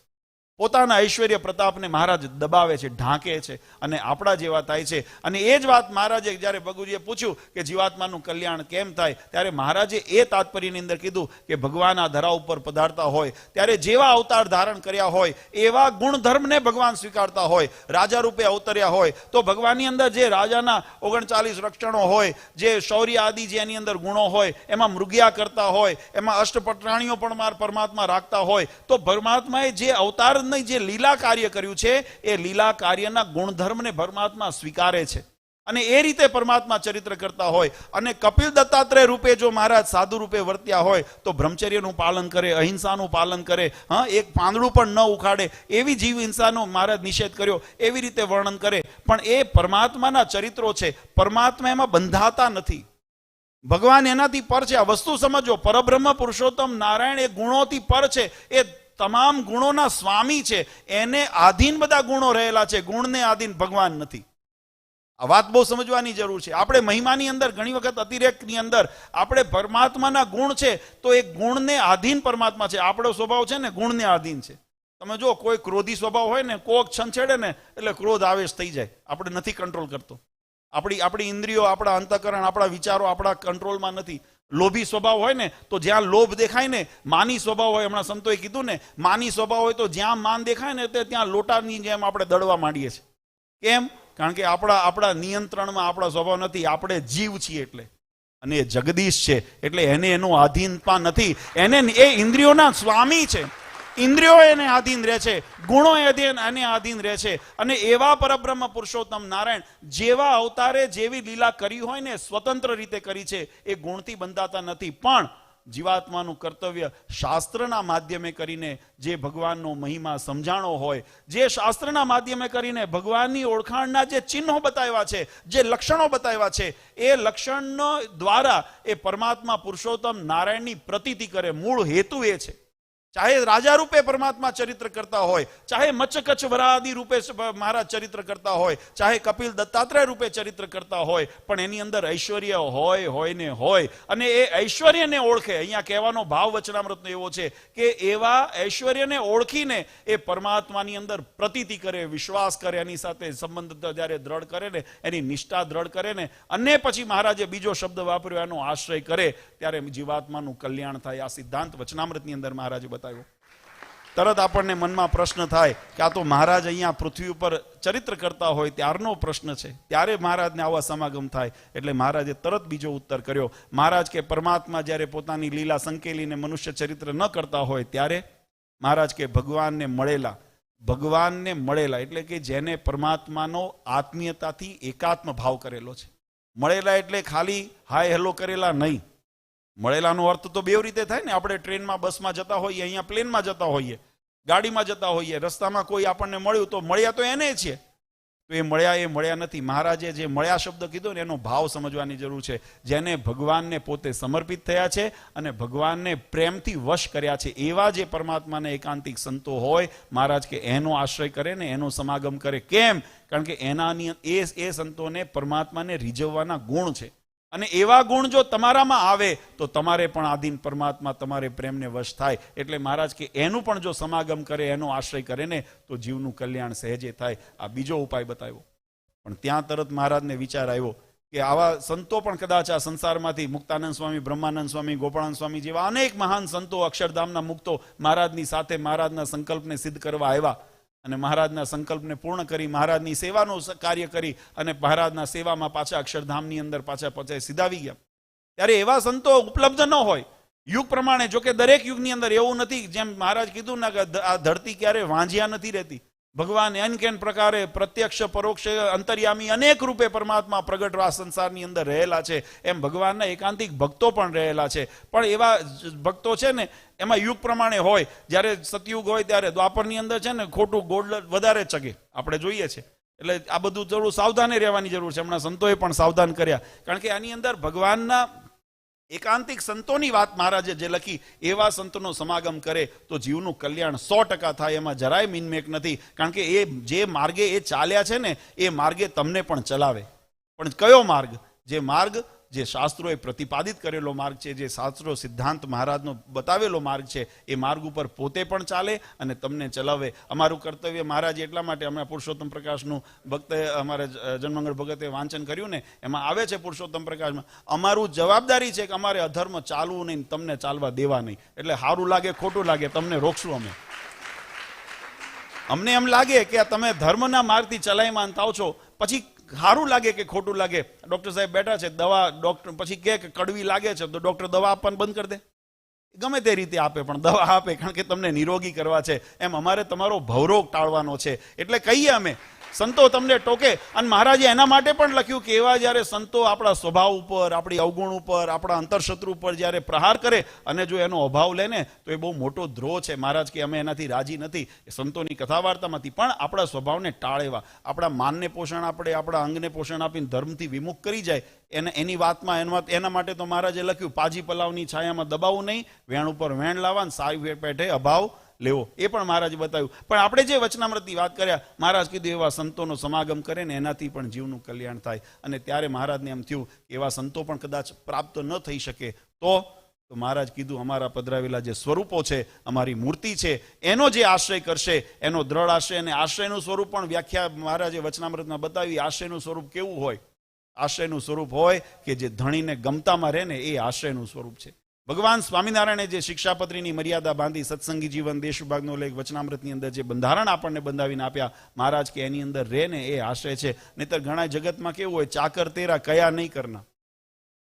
પોતાના ઐશ્વર્ય પ્રતાપને મહારાજ દબાવે છે, ઢાંકે છે, અને આપણા જેવા થાય છે. અને એ જ વાત મહારાજે જ્યારે ભગુજીએ પૂછ્યું કે જીવાત્માનું કલ્યાણ કેમ થાય, ત્યારે મહારાજે એ તાત્પર્યની અંદર કીધું કે ભગવાન આ ધરા ઉપર પધારતા હોય ત્યારે જેવા અવતાર ધારણ કર્યા હોય એવા ગુણધર્મને ભગવાન સ્વીકારતા હોય. રાજા રૂપે અવતર્યા હોય તો ભગવાનની અંદર જે રાજાના 39 રક્ષણો હોય, જે શૌર્ય આદિ જે એની અંદર ગુણો હોય, એમાં મૃગ્યા કરતા હોય, એમાં અષ્ટપટરાણીઓ પણ પરમાત્મા રાખતા હોય, તો પરમાત્માએ જે અવતાર જે લીલા કાર્ય કર્યું છે એ લીલા કાર્યના ગુણધર્મને પરમાત્મા સ્વીકારે છે. અને એ રીતે પરમાત્મા ચરિત્ર કરતા હોય. અને કપિલ દત્તાત્રેય રૂપે જો મહારાજ સાધુ રૂપે વર્ત્યા હોય તો બ્રહ્મચર્યનું પાલન કરે, અહિંસાનું પાલન કરે, એક પાંદડું પણ ન ઉખાડે, એવી જીવ હિંસાનો મહારાજ નિષેધ કર્યો, એવી રીતે વર્ણન કરે. પણ એ પરમાત્માના ચરિત્રો છે. પરમાત્મા એમાં બંધાતા નથી. ભગવાન એનાથી પર છે. આ વસ્તુ સમજો, પરબ્રહ્મ પુરુષોત્તમ નારાયણ એ ગુણોથી પર છે. એ તમામ ગુણોના સ્વામી છે. એને આધીન બધા ગુણો રહેલા છે. ગુણને આધીન ભગવાન નથી. આ વાત બહુ સમજવાની જરૂર છે. આપણે મહિમાની અંદર ઘણી વખત અતિરેકની અંદર આપણે પરમાત્માના ગુણ છે તો એ ગુણને આધીન પરમાત્મા છે. આપણો સ્વભાવ છે ને ગુણને આધીન છે. તમે જો કોઈ ક્રોધી સ્વભાવ હોય ને, કોક છંછેડે ને એટલે ક્રોધ આવેશ થઈ જાય. આપણે નથી કંટ્રોલ કરતો. આપણી ઇન્દ્રિયો, આપણા અંતઃકરણ, આપણા વિચારો આપણા કંટ્રોલમાં નથી. લોભી સ્વભાવ હોય ને તો જ્યાં લોભ દેખાય ને, માની સ્વભાવ હોય, હમણાં સંતોએ કીધું ને, માની સ્વભાવ હોય તો જ્યાં માન દેખાય ને ત્યાં લોટાની જેમ આપણે દળવા માંડીએ છીએ. કેમ? કારણ કે આપણા નિયંત્રણમાં આપણો સ્વભાવ નથી. આપણે જીવ છીએ એટલે. અને એ જગદીશ છે એટલે એને એનું આધીનતા નથી. એને એ ઇન્દ્રિયોના સ્વામી છે. ઇન્દ્રિયો એને આધીન રહે છે, ગુણો એને આધીન રહે છે. અને એવા પરબ્રહ્મ પુરુષોત્તમ નારાયણ જેવા અવતારે જેવી લીલા કરી હોય ને, સ્વતંત્ર રીતે કરી છે. એ ગુણથી બંધાતા નથી. પણ જીવાત્માનું કર્તવ્ય શાસ્ત્રના માધ્યમે કરીને જે ભગવાનનો મહિમા સમજાણો હોય, જે શાસ્ત્રના માધ્યમે કરીને ભગવાનની ઓળખાણના જે ચિહ્નો બતાવ્યા છે, જે લક્ષણો બતાવ્યા છે, એ લક્ષણો દ્વારા એ પરમાત્મા પુરુષોત્તમ નારાયણની પ્રતીતિ કરે. મૂળ હેતુ એ છે. ચાહે રાજા રૂપે પરમાત્મા ચરિત્ર કરતા હોય, ચાહે મચ્છકચ્છ વરાદી રૂપે મહારાજ ચરિત્ર કરતા હોય, ચાહે કપિલ દત્તાત્રેય રૂપે ચરિત્ર કરતા હોય, પણ એની અંદર ઐશ્વર્ય હોય ને હોય. અને એ ઐશ્વર્યને ઓળખે. અહીંયા કહેવાનો ભાવ વચનામૃતનો એવો છે કે એવા ઐશ્વર્યને ઓળખીને એ પરમાત્માની અંદર પ્રતીતિ કરે, વિશ્વાસ કરે, એની સાથે સંબંધ જ્યારે દ્રઢ કરે ને, એની નિષ્ઠા દ્રઢ કરે ને, અને પછી મહારાજે બીજો શબ્દ વાપર્યો, એનો આશ્રય કરે, ત્યારે જીવાત્માનું કલ્યાણ થાય. આ સિદ્ધાંત વચનામૃતની અંદર મહારાજે બતાવ્યો. તરત આપણને મનમાં પ્રશ્ન થાય કે આ તો મહારાજ અહીંયા પૃથ્વી ઉપર ચરિત્ર કરતા હોય ત્યારનો પ્રશ્ન છે, ત્યારે મહારાજને આવા સમાગમ થાય. એટલે મહારાજે તરત બીજો ઉત્તર કર્યો. મહારાજ કે પરમાત્મા જ્યારે પોતાની લીલા સંકેલીને મનુષ્ય ચરિત્ર ન કરતા હોય ત્યારે મહારાજ કે ભગવાનને મળેલા એટલે કે જેને પરમાત્માનો આત્મીયતાથી એકાત્મ ભાવ કરેલો છે. મળેલા એટલે ખાલી હાય હેલો કરેલા નહીં. મળેલાનો અર્થ તો બે રીતે થાય ને. આપણે ટ્રેનમાં, બસમાં જતા હોઈએ, અહીંયા પ્લેનમાં જતા હોઈએ, ગાડીમાં જતા હોઈએ, રસ્તામાં કોઈ આપણને મળ્યું તો મળ્યા તો એને છે. તો એ મળ્યા નથી. મહારાજે જે મળ્યા શબ્દ કીધો ને એનો ભાવ સમજવાની જરૂર છે. જેને ભગવાનને પોતે સમર્પિત થયા છે અને ભગવાનને પ્રેમથી વશ કર્યા છે, એવા જે પરમાત્માને એકાંતિક સંતો હોય, મહારાજ કે એનો આશ્રય કરે ને, એનો સમાગમ કરે. કેમ? કારણ કે એનાની એ સંતોને પરમાત્માને રીઝવવાના ગુણ છે. અને એવા ગુણ જો તમારામાં આવે તો તમારે પણ આધીન પરમાત્મા તમારે પ્રેમને વશ થાય. એટલે મહારાજ કે એનું પણ જો સમાગમ કરે, એનો આશ્રય કરે ને, તો જીવનું કલ્યાણ સહેજે થાય. આ બીજો ઉપાય બતાવ્યો. પણ ત્યાં તરત મહારાજને વિચાર આવ્યો કે આવા સંતો પણ કદાચ આ સંસારમાંથી, મુક્તાનંદ સ્વામી, બ્રહ્માનંદ સ્વામી, ગોપાળાનંદ સ્વામી જેવા અનેક મહાન સંતો, અક્ષરધામના મુક્તો મહારાજની સાથે મહારાજના સંકલ્પને સિદ્ધ કરવા આવ્યા અને મહારાજના સંકલ્પને પૂર્ણ કરી, મહારાજની સેવાનું કાર્ય કરી અને મહારાજના સેવામાં પાછા અક્ષરધામની અંદર પાછા સીધાવી ગયા. ત્યારે એવા સંતો ઉપલબ્ધ ન હોય યુગ પ્રમાણે. જો કે દરેક યુગની અંદર એવું નથી, જેમ મહારાજ કીધું ને કે આ ધરતી ક્યારે વાંઝિયા નથી રહેતી. ભગવાન એન કેન પ્રકારે પ્રત્યક્ષ, પરોક્ષ, અંતર્યામી અનેક રૂપે પરમાત્મા પ્રગટ આ સંસારની અંદર રહેલા છે. એમ ભગવાનના એકાંતિક ભક્તો પણ રહેલા છે. પણ એવા ભક્તો છે ને, એમાં યુગ પ્રમાણે હોય. જ્યારે સતયુગ હોય ત્યારે દ્વાપરની અંદર છે ને ખોટું ગોળ વધારે ચગે, આપણે જોઈએ છે. એટલે આ બધું થોડું સાવધાને રહેવાની જરૂર છે. હમણાં સંતોએ પણ સાવધાન કર્યા. કારણ કે આની અંદર ભગવાનના એકાંતિક સંતોની વાત મહારાજે જે લખી, એવા સંતોનો સમાગમ કરે તો જીવનું કલ્યાણ 100% થાય. એમાં જરાય મિનમેક નથી. કારણ કે એ જે માર્ગે એ ચાલ્યા છે ને, એ માર્ગે તમને પણ ચલાવે. પણ કયો માર્ગ? જે માર્ગ જે શાસ્ત્રોએ પ્રતિપાદિત કરેલો માર્ગ છે, જે શાસ્ત્રો સિદ્ધાંત મહારાજનો બતાવેલો માર્ગ છે, એ માર્ગ ઉપર પોતે પણ ચાલે અને તમને ચલાવે. અમારું કર્તવ્ય મહારાજ એટલા માટે, હમણાં પુરુષોત્તમ પ્રકાશનું ભક્તે, અમારે જનમંગળ ભગતે વાંચન કર્યું ને, એમાં આવે છે પુરુષોત્તમ પ્રકાશમાં, અમારું જવાબદારી છે કે અમારે અધર્મ ચાલવું નહીં, તમને ચાલવા દેવા નહીં. એટલે સારું લાગે ખોટું લાગે, તમને રોકશું અમે. અમને એમ લાગે કે તમે ધર્મના માર્ગથી ચલાયમાન થાવ છો, પછી સારું લાગે કે ખોટું લાગે. ડોક્ટર સાહેબ બેઠા છે, દવા ડોક્ટર પછી કે કડવી લાગે છે તો ડોક્ટર દવા આપવાનું બંધ કરી દે. ગમે તે રીતે આપે પણ દવા આપે, કારણ કે તમને નિરોગી કરવા છે. એમ અમારે તમારો ભવરોગ ટાળવાનો છે. એટલે કહીએ અમે સંતો તમને ટોકે. અને મહારાજે એના માટે પણ લખ્યું કે એવા જ્યારે સંતો આપણા સ્વભાવ ઉપર, આપણી અવગુણ ઉપર, આપણા અંતરશત્રુ ઉપર જ્યારે પ્રહાર કરે અને જો એનો અભાવ લે ને તો એ બહુ મોટો દ્રોહ છે. મહારાજ કે અમે એનાથી રાજી નથી, એ સંતોની કથા વાર્તામાંથી. પણ આપણા સ્વભાવને ટાળેવા, આપણા માનને પોષણ આપણે આપણા અંગને પોષણ આપીને ધર્મથી વિમુખ કરી જાય એની વાતમાં એના માટે તો મહારાજે લખ્યું, પાજી પલાવની છાયામાં દબાવવું નહીં, વેણ ઉપર વેણ લાવવા, સારી પેઠે અભાવ લેવો. એ પણ મહારાજે બતાવ્યું. પણ આપણે જે વચનામૃતની વાત કર્યા, મહારાજ કીધું એવા સંતોનો સમાગમ કરે ને એનાથી પણ જીવનું કલ્યાણ થાય. અને ત્યારે મહારાજને એમ થયું કે એવા સંતો પણ કદાચ પ્રાપ્ત ન થઈ શકે તો મહારાજ કીધું અમારા પધરાવેલા જે સ્વરૂપો છે, અમારી મૂર્તિ છે, એનો જે આશ્રય કરશે એનો દ્રઢ આશ્રય. અને આશ્રયનું સ્વરૂપ પણ વ્યાખ્યા મહારાજે વચનામૃતમાં બતાવી. આશ્રયનું સ્વરૂપ કેવું હોય? આશ્રયનું સ્વરૂપ હોય કે જે ધણીને ગમતામાં રહે ને એ આશ્રયનું સ્વરૂપ છે. ભગવાન સ્વામિનારાયણે જે શિક્ષાપત્રીની મર્યાદા બાંધી, સત્સંગી જીવન દેશ વિભાગનો લેખ વચનામૃતની અંદર જે બંધારણ આપણને બંધાવીને આપ્યા, મહારાજ કે એની અંદર રહે ને એ આશ્રય છે. નહીતર ઘણા જગતમાં કેવું હોય, ચાકર તેરા કયા નહીં કરના.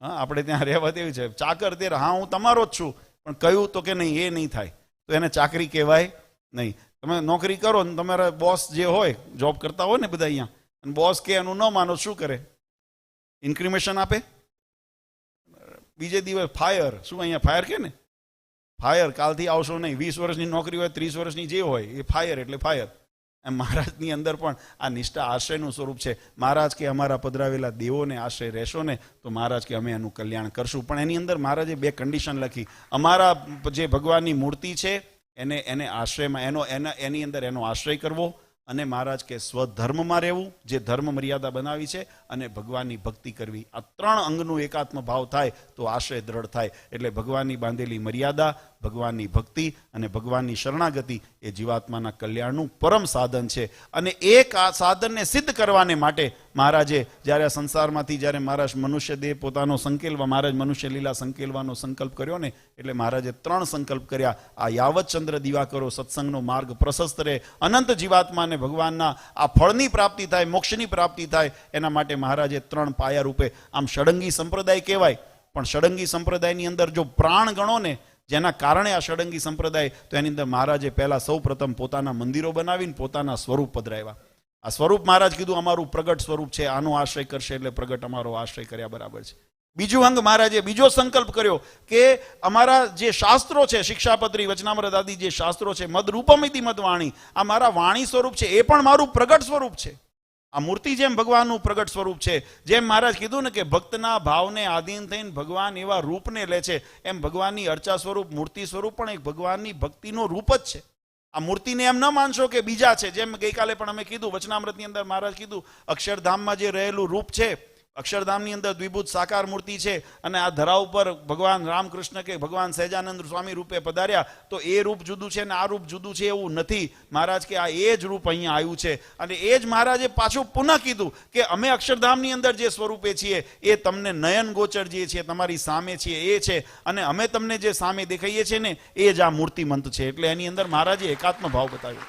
હા, આપણે ત્યાં રહેવા તેવી છે, ચાકર તેરા, હા હું તમારો જ છું પણ કયું તો કે નહીં, એ નહીં થાય તો એને ચાકરી કહેવાય નહીં. તમે નોકરી કરો ને તમારા બોસ જે હોય, જોબ કરતા હોય ને બધા અહીંયા, અને બોસ કે એનું ન માનો શું કરે? ઇન્ક્રિમેશન આપે, બીજે દિવસ ફાયર. શું અહીંયા ફાયર કે ને? ફાયર, કાલથી આવશો નહીં. 20 વર્ષની નોકરી હોય, 30 વર્ષની જે હોય એ ફાયર એટલે ફાયર. એમ મહારાજની અંદર પણ આ નિષ્ઠા આશ્રયનું સ્વરૂપ છે. મહારાજ કે અમારા પધરાવેલા દેવોને આશ્રય રહેશો ને તો મહારાજ કે અમે એનું કલ્યાણ કરશું. પણ એની અંદર મહારાજે 2 કન્ડિશન લખી. અમારા જે ભગવાનની મૂર્તિ છે એને આશ્રયમાં એની અંદર એનો આશ્રય કરવો, અને મહારાજ કે સ્વધર્મમાં રહેવું, જે ધર્મ મર્યાદા બનાવી છે, અને ભગવાનની ભક્તિ કરવી. આ 3 અંગનું એકાત્મ ભાવ થાય તો આશ્રય દ્રઢ થાય. એટલે ભગવાનની બાંધેલી મર્યાદા, ભગવાનની ભક્તિ અને ભગવાનની શરણાગતિ એ જીવાત્માના કલ્યાણનું પરમ સાધન છે. અને એક આ સાધનને સિદ્ધ કરવાને માટે મહારાજે જ્યારે આ સંસારમાંથી જ્યારે મહારાજ મનુષ્ય દેહ પોતાનો સંકેલવા, મહારાજ મનુષ્ય લીલા સંકેલવાનો સંકલ્પ કર્યો ને, એટલે મહારાજે 3 સંકલ્પ કર્યા. આ યાવત ચંદ્ર દીવા કરો, સત્સંગનો માર્ગ પ્રશસ્ત રહે, અનંત જીવાત્માને ભગવાનના આ ફળની પ્રાપ્તિ થાય, મોક્ષની પ્રાપ્તિ થાય, એના માટે મહારાજે 3 પાયા રૂપે. આમ ષડંગી સંપ્રદાય કહેવાય, પણ ષડંગી સંપ્રદાયની અંદર જો પ્રાણ ગણો ને, જેના કારણે આ ષડંગી સંપ્રદાય, તો એની અંદર મહારાજે પહેલા સૌ પ્રથમ પોતાના મંદિરો બનાવીને પોતાના સ્વરૂપ પધરાવ્યા. આ સ્વરૂપ મહારાજ કીધું અમારું પ્રગટ સ્વરૂપ છે, આનો આશ્રય કરશે એટલે પ્રગટ અમારો આશ્રય કર્યા બરાબર છે. બીજું અંગ મહારાજે બીજો સંકલ્પ કર્યો કે અમારા જે શાસ્ત્રો છે, શિક્ષાપત્રી, વચનામૃત આદિ જે શાસ્ત્રો છે, મદ રૂપમિતિ મદ વાણી, આ મારા વાણી સ્વરૂપ છે, એ પણ મારું પ્રગટ સ્વરૂપ છે. આ મૂર્તિ જેમ ભગવાનનું પ્રગટ સ્વરૂપ છે, જેમ મહારાજ કીધું ને કે ભક્તના ભાવને આધીન થઈને ભગવાન એવા રૂપને લે છે, એમ ભગવાનની અર્ચા સ્વરૂપ, મૂર્તિ સ્વરૂપ પણ એક ભગવાનની ભક્તિનો રૂપ જ છે. આ મૂર્તિને એમ ન માનશો કે બીજા છે. જેમ ગઈકાલે પણ અમે કીધું, વચનામૃતની અંદર મહારાજ કીધું, અક્ષરધામમાં જે રહેલું રૂપ છે, અક્ષરધામની અંદર દ્વિભૂત સાકાર મૂર્તિ છે, અને આ ધરા ઉપર ભગવાન રામકૃષ્ણ કે ભગવાન સહેજાનંદ સ્વામી રૂપે પધાર્યા, તો એ રૂપ જુદું છે ને આ રૂપ જુદું છે એવું નથી. મહારાજ કે આ એ જ રૂપ અહીંયા આવ્યું છે. અને એ જ મહારાજે પાછું પુનઃ કીધું કે અમે અક્ષરધામની અંદર જે સ્વરૂપે છીએ એ તમને નયન ગોચર જે છે, તમારી સામે છીએ એ છે, અને અમે તમને જે સામે દેખાઈએ છીએ ને એ જ આ મૂર્તિમંત છે. એટલે એની અંદર મહારાજે એકાત્મ ભાવ બતાવ્યો.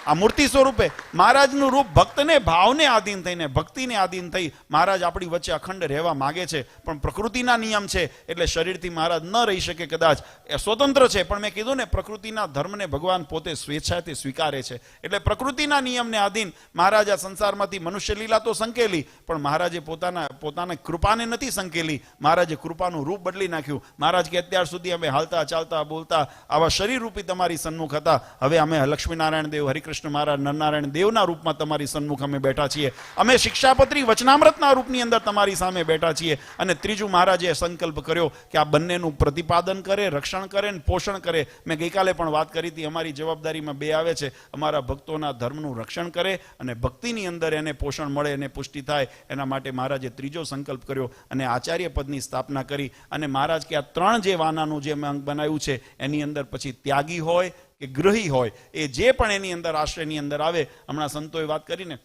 આ મૂર્તિ સ્વરૂપે મહારાજનું રૂપ ભક્તને ભાવને આધીન થઈને, ભક્તિને આધીન થઈ મહારાજ આપણી વચ્ચે અખંડ રહેવા માગે છે. પણ પ્રકૃતિના નિયમ છે એટલે શરીરથી મહારાજ ન રહી શકે, કદાચ એ સ્વતંત્ર છે. પણ મેં કીધું ને, પ્રકૃતિના ધર્મને ભગવાન પોતે સ્વેચ્છાથી સ્વીકારે છે. એટલે પ્રકૃતિના નિયમને આધીન મહારાજ આ સંસારમાંથી મનુષ્ય લીલા તો સંકેલી, પણ મહારાજે પોતાના કૃપાને નથી સંકેલી. મહારાજે કૃપાનું રૂપ બદલી નાખ્યું. મહારાજ કે અત્યાર સુધી અમે હાલતા ચાલતા બોલતા આવા શરીર રૂપી તમારી સન્મુખ હતા, હવે અમે લક્ષ્મીનારાયણ દેવ, હરિકૃષ્ણ મહારાજ, નરનારાયણ દેવના રૂપમાં તમારી સન્મુખ અમે બેઠા છીએ. અમે શિક્ષાપત્રી વચનામૃતના રૂપની અંદર તમારી સામે બેઠા છીએ. અને ત્રીજું મહારાજે સંકલ્પ કર્યો કે આ બંનેનું પ્રતિપાદન કરે, રક્ષણ કરે ને પોષણ કરે. મેં ગઈકાલે પણ વાત કરી હતી, અમારી જવાબદારીમાં 2 આવે છે. અમારા ભક્તોના ધર્મનું રક્ષણ કરે અને ભક્તિની અંદર એને પોષણ મળે, એને પુષ્ટિ થાય, એના માટે મહારાજે ત્રીજો સંકલ્પ કર્યો અને આચાર્ય પદની સ્થાપના કરી. અને મહારાજ કે આ 3 જે વાનાનું જે અંગ બનાવ્યું છે એની અંદર પછી ત્યાગી હોય કે ગ્રહી હોય, એ જે પણ એની અંદર આશ્રયની અંદર આવે. હમણાં સંતોએ વાત કરીને,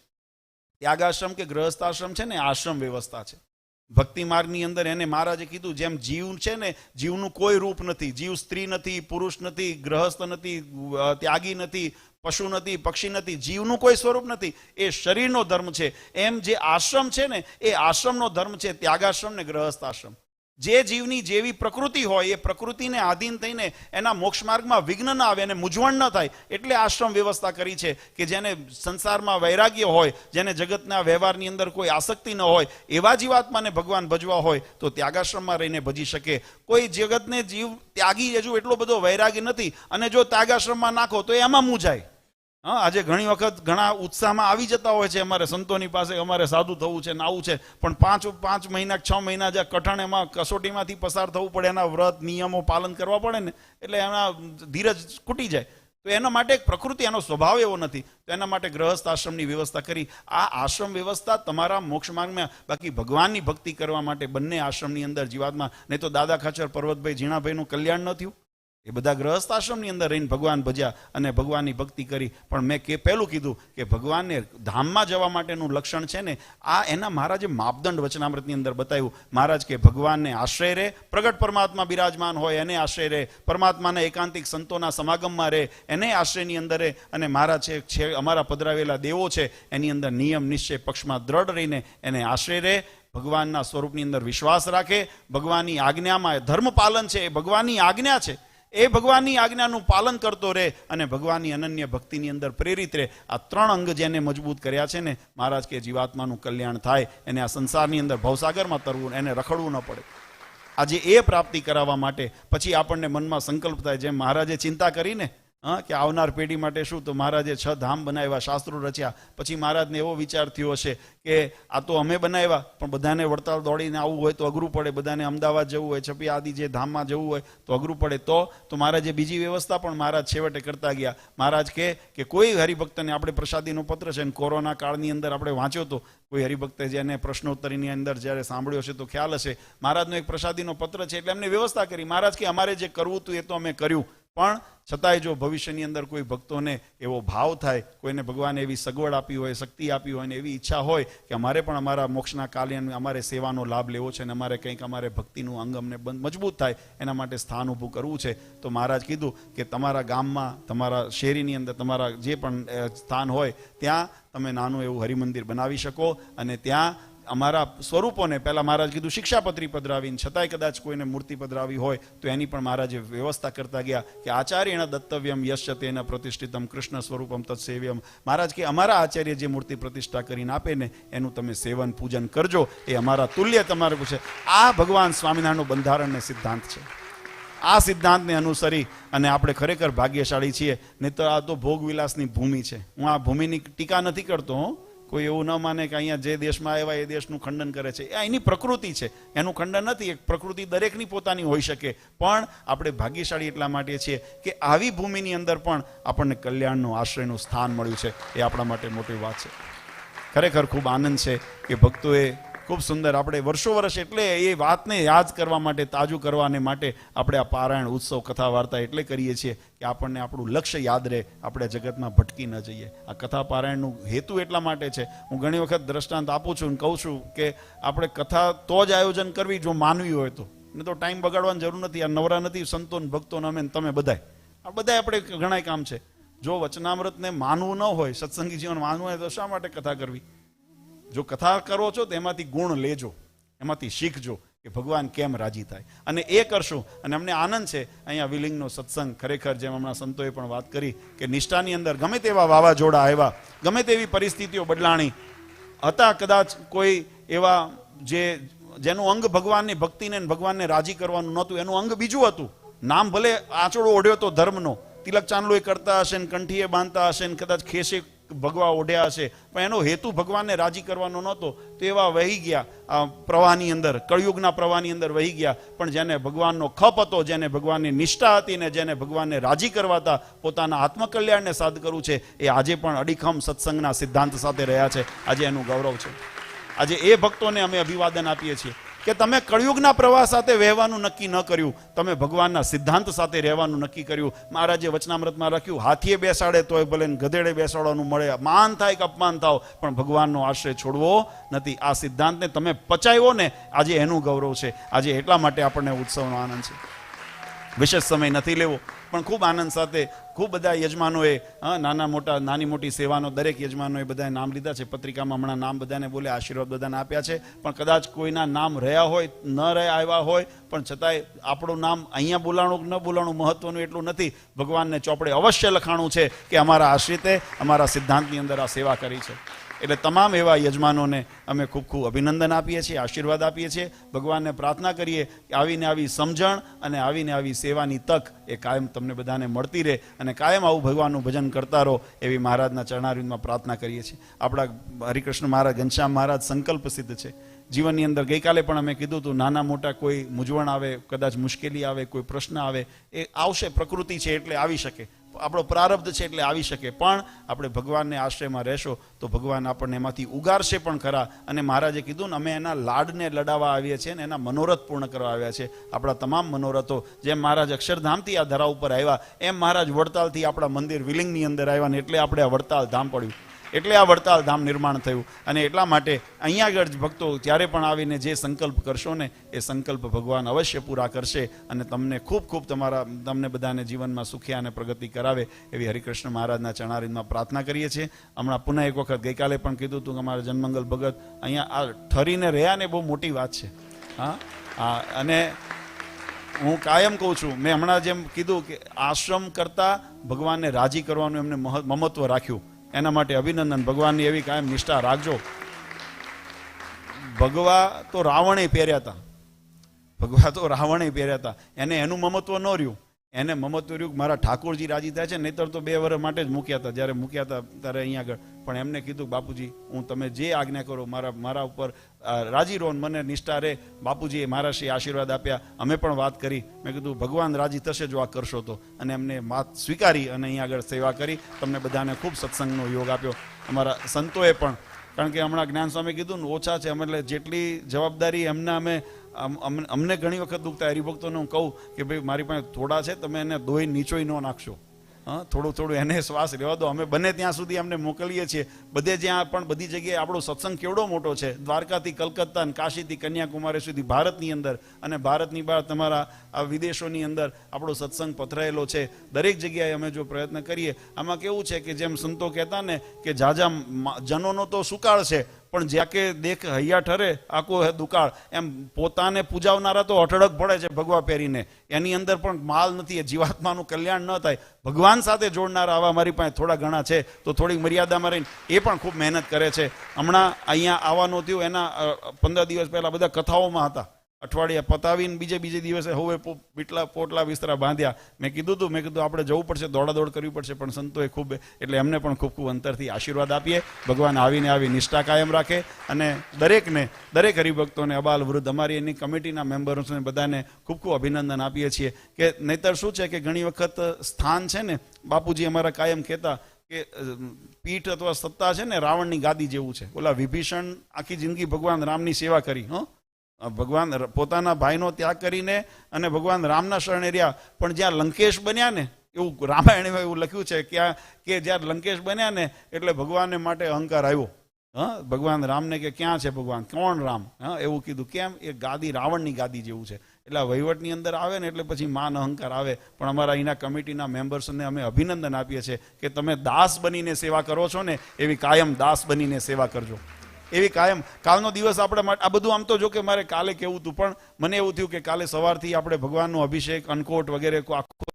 ત્યાગાશ્રમ કે ગ્રહસ્થાશ્રમ છે ને, આશ્રમ વ્યવસ્થા છે. ભક્તિ માર્ગની અંદર એને મહારાજે કીધું, જેમ જીવ છે ને, જીવનું કોઈ રૂપ નથી. જીવ સ્ત્રી નથી, પુરુષ નથી, ગ્રહસ્થ નથી, ત્યાગી નથી, પશુ નથી, પક્ષી નથી, જીવનું કોઈ સ્વરૂપ નથી. એ શરીરનો ધર્મ છે. એમ જે આશ્રમ છે ને, એ આશ્રમનો ધર્મ છે, ત્યાગાશ્રમ ને ગ્રહસ્થાશ્રમ. જે જીવની જેવી પ્રકૃતિ હોય એ પ્રકૃતિને આધીન થઈને એના મોક્ષ માર્ગમાં વિઘ્ન ના આવે અને મૂંઝવણ ન થાય એટલે આશ્રમ વ્યવસ્થા કરી છે કે જેને સંસારમાં વૈરાગ્ય હોય, જેને જગતના વ્યવહારની અંદર કોઈ આસક્તિ ન હોય, એવા જીવાત્માને ભગવાન ભજવા હોય તો ત્યાગાશ્રમમાં રહીને ભજી શકે. કોઈ જગતને જીવ ત્યાગી હજુ એટલો બધો વૈરાગ્ય નથી અને જો ત્યાગાશ્રમમાં નાખો તો એમાં મૂંઝાય. હા, આજે ઘણી વખત ઘણા ઉત્સાહમાં આવી જતા હોય છે, અમારે સંતોની પાસે અમારે સાધુ થવું છે, નાવું છે, પણ પાંચ મહિના 6 મહિના જે કઠણ એમાં કસોટીમાંથી પસાર થવું પડે, એના વ્રત નિયમો પાલન કરવા પડે ને, એટલે એના ધીરજ ખૂટી જાય. તો એના માટે એક પ્રકૃતિ, એનો સ્વભાવ એવો નથી, તો એના માટે ગ્રહસ્થ આશ્રમની વ્યવસ્થા કરી. આ આશ્રમ વ્યવસ્થા તમારા મોક્ષ માર્ગમાં, બાકી ભગવાનની ભક્તિ કરવા માટે બંને આશ્રમની અંદર જીવાત્મા, નહીં તો દાદા ખાચર, પર્વતભાઈ, ઝીણાભાઈનું કલ્યાણ ન થયું. એ બધા ગ્રહસ્થ આશ્રમની અંદર રહીને ભગવાન ભજ્યા અને ભગવાનની ભક્તિ કરી. પણ મેં પહેલું કીધું કે ભગવાનને ધામમાં જવા માટેનું લક્ષણ છે ને, આ એના મહારાજે માપદંડ વચનામૃતની અંદર બતાવ્યું. મહારાજ કે ભગવાનને આશ્રય રહે, પ્રગટ પરમાત્મા બિરાજમાન હોય એને આશ્રય રહે, પરમાત્માના એકાંતિક સંતોના સમાગમમાં રહે એને આશ્રયની અંદર રહે, અને મહારાજ છે અમારા પધરાવેલા દેવો છે એની અંદર નિયમ નિશ્ચય પક્ષમાં દ્રઢ રહીને એને આશ્રય રહે, ભગવાનના સ્વરૂપની અંદર વિશ્વાસ રાખે, ભગવાનની આજ્ઞામાં ધર્મ પાલન છે, એ ભગવાનની આજ્ઞા છે, એ ભગવાનની આજ્ઞાનું પાલન કરતો રહે અને ભગવાનની અનન્ય ભક્તિની અંદર પ્રેરિત રહે. આ 3 અંગ જેને મજબૂત કર્યા છે ને, મહારાજ કે જીવાત્માનું કલ્યાણ થાય, એને આ સંસારની અંદર ભવસાગરમાં તરવું, એને રખડવું ન પડે. આજે એ પ્રાપ્તિ કરાવવા માટે પછી આપણને મનમાં સંકલ્પ થાય, જેમ મહારાજે ચિંતા કરીને કે આવનાર પેઢી માટે શું, તો મહારાજે 6 ધામ બનાવ્યા, શાસ્ત્રો રચ્યા. પછી મહારાજને એવો વિચાર થયો હશે કે આ તો અમે બનાવ્યા, પણ બધાને વડતાલ દોડીને આવવું હોય તો અઘરું પડે, બધાને અમદાવાદ જવું હોય, છપી આદિ જે ધામમાં જવું હોય તો અઘરું પડે. તો મહારાજે બીજી વ્યવસ્થા પણ મહારાજ છેવટે કરતા ગયા. મહારાજ કે કોઈ હરિભક્તને, આપણે પ્રસાદીનો પત્ર છે, કોરોના કાળની અંદર આપણે વાંચ્યો તો, કોઈ હરિભક્તે જેને પ્રશ્નોત્તરીની અંદર જ્યારે સાંભળ્યો હશે તો ખ્યાલ હશે, મહારાજનો એક પ્રસાદીનો પત્ર છે, એટલે એમને વ્યવસ્થા કરી. મહારાજ કે અમારે જે કરવું હતું એ તો અમે કર્યું, પણ છતાંય જો ભવિષ્યની અંદર કોઈ ભક્તોને એવો ભાવ થાય, કોઈને ભગવાને એવી સગવડ આપી હોય, શક્તિ આપી હોય, અને એવી ઈચ્છા હોય કે અમારે પણ અમારા મોક્ષના કાલે અમારે સેવાનો લાભ લેવો છે, અને અમારે કંઈક અમારે ભક્તિનું અંગ અમને મજબૂત થાય, એના માટે સ્થાન ઊભું કરવું છે, તો મહારાજ કીધું કે તમારા ગામમાં, તમારા શેરીની અંદર, તમારા જે પણ સ્થાન હોય ત્યાં તમે નાનું એવું હરિમંદિર બનાવી શકો. અને ત્યાં અમારા સ્વરૂપોને પહેલા મહારાજ કીધું શિક્ષાપત્રી પધરાવીને, છતાંય કદાચ કોઈને મૂર્તિ પધરાવી હોય તો એની પણ મહારાજે વ્યવસ્થા કરતા ગયા કે આચાર્યણ દત્તવ્યમ યશ્ચ તેન પ્રતિષ્ઠિતમ કૃષ્ણ સ્વરૂપમ તત્સેવ્યમ. મહારાજ કે અમારા આચાર્ય જે મૂર્તિ પ્રતિષ્ઠા કરીને આપે ને એનું તમે સેવન પૂજન કરજો, એ અમારા તુલ્ય તમારે પૂછે. આ ભગવાન સ્વામિનારાયણનું બંધારણ ને સિદ્ધાંત છે. આ સિદ્ધાંતને અનુસરી અને આપણે ખરેખર ભાગ્યશાળી છીએ. નહીં તો આ તો ભોગવિલાસની ભૂમિ છે. હું આ ભૂમિની ટીકા નથી કરતો, કોઈ એવું ન માને કે અહીંયા જે દેશમાં આવ્યા એ દેશનું ખંડન કરે છે. એ એની પ્રકૃતિ છે, એનું ખંડન નથી. એક પ્રકૃતિ દરેકની પોતાની હોઈ શકે, પણ આપણે ભાગ્યશાળી એટલા માટે છીએ કે આવી ભૂમિની અંદર પણ આપણને કલ્યાણનું, આશ્રયનું સ્થાન મળ્યું છે. એ આપણા માટે મોટી વાત છે. ખરેખર ખૂબ આનંદ છે કે ભક્તોએ ખૂબ સુંદર, આપણે વર્ષો વર્ષ એટલે એ વાતને યાદ કરવા માટે, તાજું કરવાને માટે આપણે આ પારાયણ ઉત્સવ, કથા વાર્તા એટલે કરીએ છીએ કે આપણને આપણું લક્ષ્ય યાદ રહે, આપણે જગતમાં ભટકી ન જઈએ. આ કથા પારાયણનું હેતુ એટલા માટે છે. હું ઘણી વખત દ્રષ્ટાંત આપું છું અને કહું છું કે આપણે કથા તો જ આયોજન કરવી જો માનવી હોય તો, ને તો ટાઈમ બગાડવાની જરૂર નથી. આ નવરા નથી સંતો, ભક્તો, અમે તમે બધાય, આ બધા આપણે ઘણા કામ છે. જો વચનામૃતને માનવું ન હોય, સત્સંગી જીવન માનવું હોય તો શા માટે કથા કરવી? જો કથા કરો છો તો એમાંથી ગુણ લેજો, એમાંથી શીખજો કે ભગવાન કેમ રાજી થાય, અને એ કરશું. અને અમને આનંદ છે અહીંયા વિલિંગનો સત્સંગ, ખરેખર જેમ હમણાં સંતોએ પણ વાત કરી કે નિષ્ઠાની અંદર ગમે તેવા વાવાઝોડા આવ્યા, ગમે તેવી પરિસ્થિતિઓ બદલાણી હતા, કદાચ કોઈ એવા જેનું અંગ ભગવાનની ભક્તિને, ભગવાનને રાજી કરવાનું નહોતું, એનું અંગ બીજું હતું. નામ ભલે આંચોડો ઓઢ્યો તો ધર્મનો, તિલક ચાંદલો એ કરતા હશે ને કંઠીએ બાંધતા હશે ને કદાચ ખેસે ભગવા ઓઢ્યા હશે, પણ એનો હેતુ ભગવાનને રાજી કરવાનો નહોતો. તો એવા વહી ગયા આ પ્રવાહની અંદર, કળિયુગના પ્રવાહની અંદર વહી ગયા. પણ જેને ભગવાનનો ખપ હતો, જેને ભગવાનની નિષ્ઠા હતી ને જેને ભગવાનને રાજી કરવાતા, પોતાના આત્મકલ્યાણને સાધ કરવું છે, એ આજે પણ અડીખમ સત્સંગના સિદ્ધાંત સાથે રહ્યા છે. આજે એનું ગૌરવ છે. આજે એ ભક્તોને અમે અભિવાદન આપીએ છીએ કે તમે કળિયુગના પ્રવાહ સાથે વહેવાનું નક્કી ન કર્યું, તમે ભગવાનના સિદ્ધાંત સાથે રહેવાનું નક્કી કર્યું. મહારાજે વચનામૃતમાં લખ્યું, હાથીએ બેસાડે તોય ભલે ને ગધેડે બેસાડવાનું મળે, માન થાય કે અપમાન થાવ, પણ ભગવાનનો આશ્રય છોડવો નથી. આ સિદ્ધાંતને તમે પચાવ્યો ને, આજે એનું ગૌરવ છે. આજે એટલા માટે આપણને ઉત્સવનો આનંદ છે. વિશેષ સમય નથી લેવો, પણ ખૂબ આનંદ સાથે ખૂબ બધા યજમાનોએ નાની મોટી સેવાનો દરેક યજમાનોએ બધાએ નામ લીધા છે. પત્રિકામાં હમણાં નામ બધાને બોલે, આશીર્વાદ બધાને આપ્યા છે. પણ કદાચ કોઈના નામ રહ્યા હોય, ન રહ્યા આવ્યા હોય, પણ છતાંય આપણું નામ અહીંયા બોલાણું કે ન બોલાણું મહત્વનું એટલું નથી. ભગવાનને ચોપડે અવશ્ય લખાણું છે કે અમારા આશ્રિતે અમારા સિદ્ધાંતની અંદર આ સેવા કરી છે. એટલે તમામ એવા યજમાનોને અમે ખૂબ ખૂબ અભિનંદન આપીએ છીએ, આશીર્વાદ આપીએ છીએ. ભગવાનને પ્રાર્થના કરીએ કે આવીને આવી સમજણ અને આવીને આવી સેવાની તક એ કાયમ તમને બધાને મળતી રહે અને કાયમ આવું ભગવાનનું ભજન કરતા રહો એવી મહારાજના ચરણારવિંદમાં પ્રાર્થના કરીએ છીએ. આપણા હરિકૃષ્ણ મહારાજ, ઘનશ્યામ મહારાજ સંકલ્પ સિદ્ધ છે જીવનની અંદર. ગઈકાલે પણ અમે કીધું હતું, નાના મોટા કોઈ મૂંઝવણ આવે, કદાચ મુશ્કેલી આવે, કોઈ પ્રશ્ન આવે, એ આવશે. પ્રકૃતિ છે એટલે આવી શકે, આપણો પ્રારબ્ધ છે એટલે આવી શકે, પણ આપણે ભગવાનને આશ્રયમાં રહેશો તો ભગવાન આપણને એમાંથી ઉગારશે પણ ખરા. અને મહારાજે કીધું ને, અમે એના લાડને લડાવવા આવીએ છીએ ને એના મનોરથ પૂર્ણ કરવા આવ્યા છે. આપણા તમામ મનોરથો, જેમ મહારાજ અક્ષરધામથી આ ધરા ઉપર આવ્યા, એમ મહારાજ વડતાલથી આપણા મંદિર વિલિંગની અંદર આવ્યા ને એટલે આપણે આ વડતાલ ધામ પડ્યું, એટલે આ વડતાલ ધામ નિર્માણ થયું. અને એટલા માટે અહીંયા આગળ જ ભક્તો ત્યારે પણ આવીને જે સંકલ્પ કરશો ને એ સંકલ્પ ભગવાન અવશ્ય પૂરા કરશે અને તમને ખૂબ ખૂબ તમને બધાને જીવનમાં સુખી અને પ્રગતિ કરાવે એવી હરિકૃષ્ણ મહારાજના ચરણારવિંદમાં પ્રાર્થના કરીએ છીએ. હમણાં પુનઃ એક વખત ગઈકાલે પણ કીધું હતું કે અમારા જનમંગલ ભગત અહીંયા આ ઠરીને રહ્યા ને બહુ મોટી વાત છે. હા, અને હું કાયમ કહું છું, મેં હમણાં જેમ કીધું કે આશ્રમ કરતાં ભગવાનને રાજી કરવાનું એમને મમત્વ રાખ્યું, એના માટે અભિનંદન. ભગવાનની એવી કાયમ નિષ્ઠા રાખજો. ભગવા તો રાવણે પહેર્યા હતા, એને એનું મમત્વ ન રહ્યું. એને મમત્વ રહ્યું કે મારા ઠાકોરજી રાજી થાય છે, નહીતર તો 2 વર્ષ માટે જ મૂક્યા હતા. જ્યારે મૂક્યા હતા ત્યારે અહીંયા આગળ પણ એમને કીધું, બાપુજી હું તમે જે આજ્ઞા કરો મારા ઉપર રાજી રહો, મને નિષ્ઠા રહે. બાપુજીએ મારા શ્રી આશીર્વાદ આપ્યા, અમે પણ વાત કરી. મેં કીધું ભગવાન રાજી થશે જો આ કરશો તો, અને એમને વાત સ્વીકારી અને અહીંયા આગળ સેવા કરી. તમને બધાને ખૂબ સત્સંગનો યોગ આપ્યો. અમારા સંતોએ પણ, કારણ કે હમણાં જ્ઞાન સ્વામી કીધું ને ઓછા છે, એટલે જેટલી જવાબદારી અમને ઘણી વખત દુખતા હરિભક્તોને હું કહું કે ભાઈ મારી પાસે થોડા છે, તમે એને દોઈ નીચોઈ ન નાખશો. થોડું એને શ્વાસ રહેવા દો. અમે બને ત્યાં સુધી અમને મોકલીએ છીએ બધે, જ્યાં પણ બધી જગ્યાએ. આપણો સત્સંગ કેવડો મોટો છે, દ્વારકાથી કલકત્તા અને કાશીથી કન્યાકુમારી સુધી ભારતની અંદર અને ભારતની બહાર તમારા આ વિદેશોની અંદર આપણો સત્સંગ પથરાયેલો છે. દરેક જગ્યાએ અમે જો પ્રયત્ન કરીએ. આમાં કેવું છે કે જેમ સંતો કહેતા ને કે જાજા જનોનો તો સુકાળ છે, પણ જ્યાં કે દેખ હૈયા ઠરે આખો હે દુકાળ, એમ પોતાને પૂજાવનારા તો અઠડક પડે છે ભગવા પહેરીને, એની અંદર પણ માલ નથી. એ જીવાત્માનું કલ્યાણ ન થાય. ભગવાન સાથે જોડનારા આવા મારી પાસે થોડા ઘણા છે, તો થોડીક મર્યાદામાં રહીને એ પણ ખૂબ મહેનત કરે છે. હમણાં અહીંયા આવવાનું થયું એના 15 દિવસ પહેલા બધા કથાઓમાં હતા. અઠવાડિયા પતાવીને બીજે દિવસે હવે પોટલા વિસ્તરા બાંધ્યા. મેં કીધું આપણે જવું પડશે, દોડાદોડ કરવી પડશે, પણ સંતોએ ખૂબ, એટલે એમને પણ ખૂબ ખૂબ અંતરથી આશીર્વાદ આપીએ. ભગવાન આવીને આવી નિષ્ઠા કાયમ રાખે અને દરેક હરિભક્તોને અબાલ વૃદ્ધ, અમારી એની કમિટીના મેમ્બર્સને બધાને ખૂબ ખૂબ અભિનંદન આપીએ છીએ. કે નહીતર શું છે કે ઘણી વખત સ્થાન છે ને, બાપુજી અમારા કાયમ કહેતા કે પીઠ અથવા સત્તા છે ને રાવણની ગાદી જેવું છે. ઓલા વિભીષણ આખી જિંદગી ભગવાન રામની સેવા કરી, ભગવાન પોતાના ભાઈનો ત્યાગ કરીને અને ભગવાન રામના શરણે રહ્યા. પણ જ્યાં લંકેશ બન્યા ને, એવું રામાયણમાં એવું લખ્યું છે કે જ્યારે લંકેશ બન્યા ને એટલે ભગવાનને માટે અહંકાર આવ્યો. ભગવાન રામને કે ક્યાં છે ભગવાન, કોણ રામ, એવું કીધું. કેમ? એ ગાદી રાવણની ગાદી જેવું છે. એટલે આ વહીવટની અંદર આવે ને એટલે પછી માન અહંકાર આવે. પણ અમારા અહીંના કમિટીના મેમ્બર્સને અમે અભિનંદન આપીએ છીએ કે તમે દાસ બનીને સેવા કરો છો ને, એવી કાયમ દાસ બનીને સેવા કરજો. એવી કાયમ. કાલનો દિવસ આપણે માટે આ બધું, આમ તો જો કે મારે કાલે કેવું હતું, પણ મને એવું થયું કે કાલે સવારથી આપણે ભગવાનનો અભિષેક, અન્નકોટ વગેરે આખો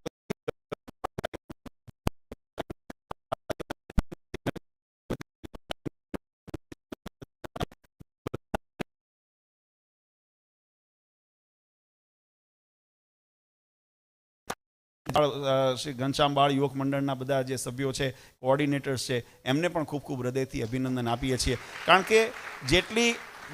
શ્રી ઘનશ્યામ બાળ યુવક મંડળના બધા જે સભ્યો છે, કોઓર્ડિનેટર્સ છે, એમને પણ ખૂબ ખૂબ હૃદયથી અભિનંદન આપીએ છીએ. કારણ કે જેટલી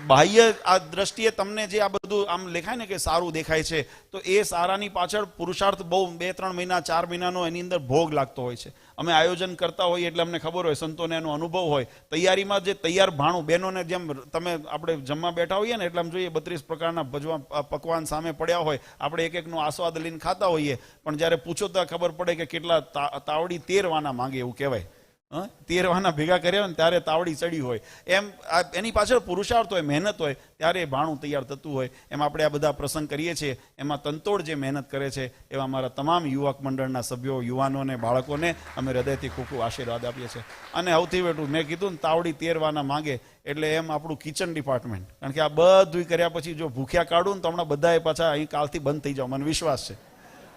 બાહ્ય આ દ્રષ્ટિએ તમને જે આ બધું આમ લેખાય ને કે સારું દેખાય છે, તો એ સારાની પાછળ પુરુષાર્થ બહુ 2-3 મહિના 4 મહિનાનો એની અંદર ભોગ લાગતો હોય છે. અમે આયોજન કરતા હોઈએ એટલે અમને ખબર હોય, સંતોને એનો અનુભવ હોય. તૈયારીમાં જે તૈયાર ભાણું, બહેનોને જેમ આપણે જમવા બેઠા હોઈએ ને એટલે આમ જોઈએ 32 પ્રકારના પકવાન સામે પડ્યા હોય, આપણે એકનો આસ્વાદ લઈને ખાતા હોઈએ, પણ જ્યારે પૂછો તો ખબર પડે કે કેટલા તાવડી 13 વાના માંગે એવું કહેવાય. તેરવાના ભેગા કર્યા હોય ને ત્યારે તાવડી ચડી હોય એમ એની પાછળ પુરુષાર્થ હોય, મહેનત હોય, ત્યારે એ ભાણું તૈયાર થતું હોય. એમ આપણે આ બધા પ્રસંગ કરીએ છીએ, એમાં તંતોડ જે મહેનત કરે છે એવા મારા તમામ યુવક મંડળના સભ્યો, યુવાનોને, બાળકોને અમે હૃદયથી ખૂબ ખૂબ આશીર્વાદ આપીએ છીએ. અને સૌથી મોટું મેં કીધું ને, તાવડી તેરવાના માંગે એટલે એમ આપણું કિચન ડિપાર્ટમેન્ટ, કારણ કે આ બધું કર્યા પછી જો ભૂખ્યા કાઢું ને તો હમણાં બધાએ પાછા અહીં કાલથી બંધ થઈ જાવ, મને વિશ્વાસ છે.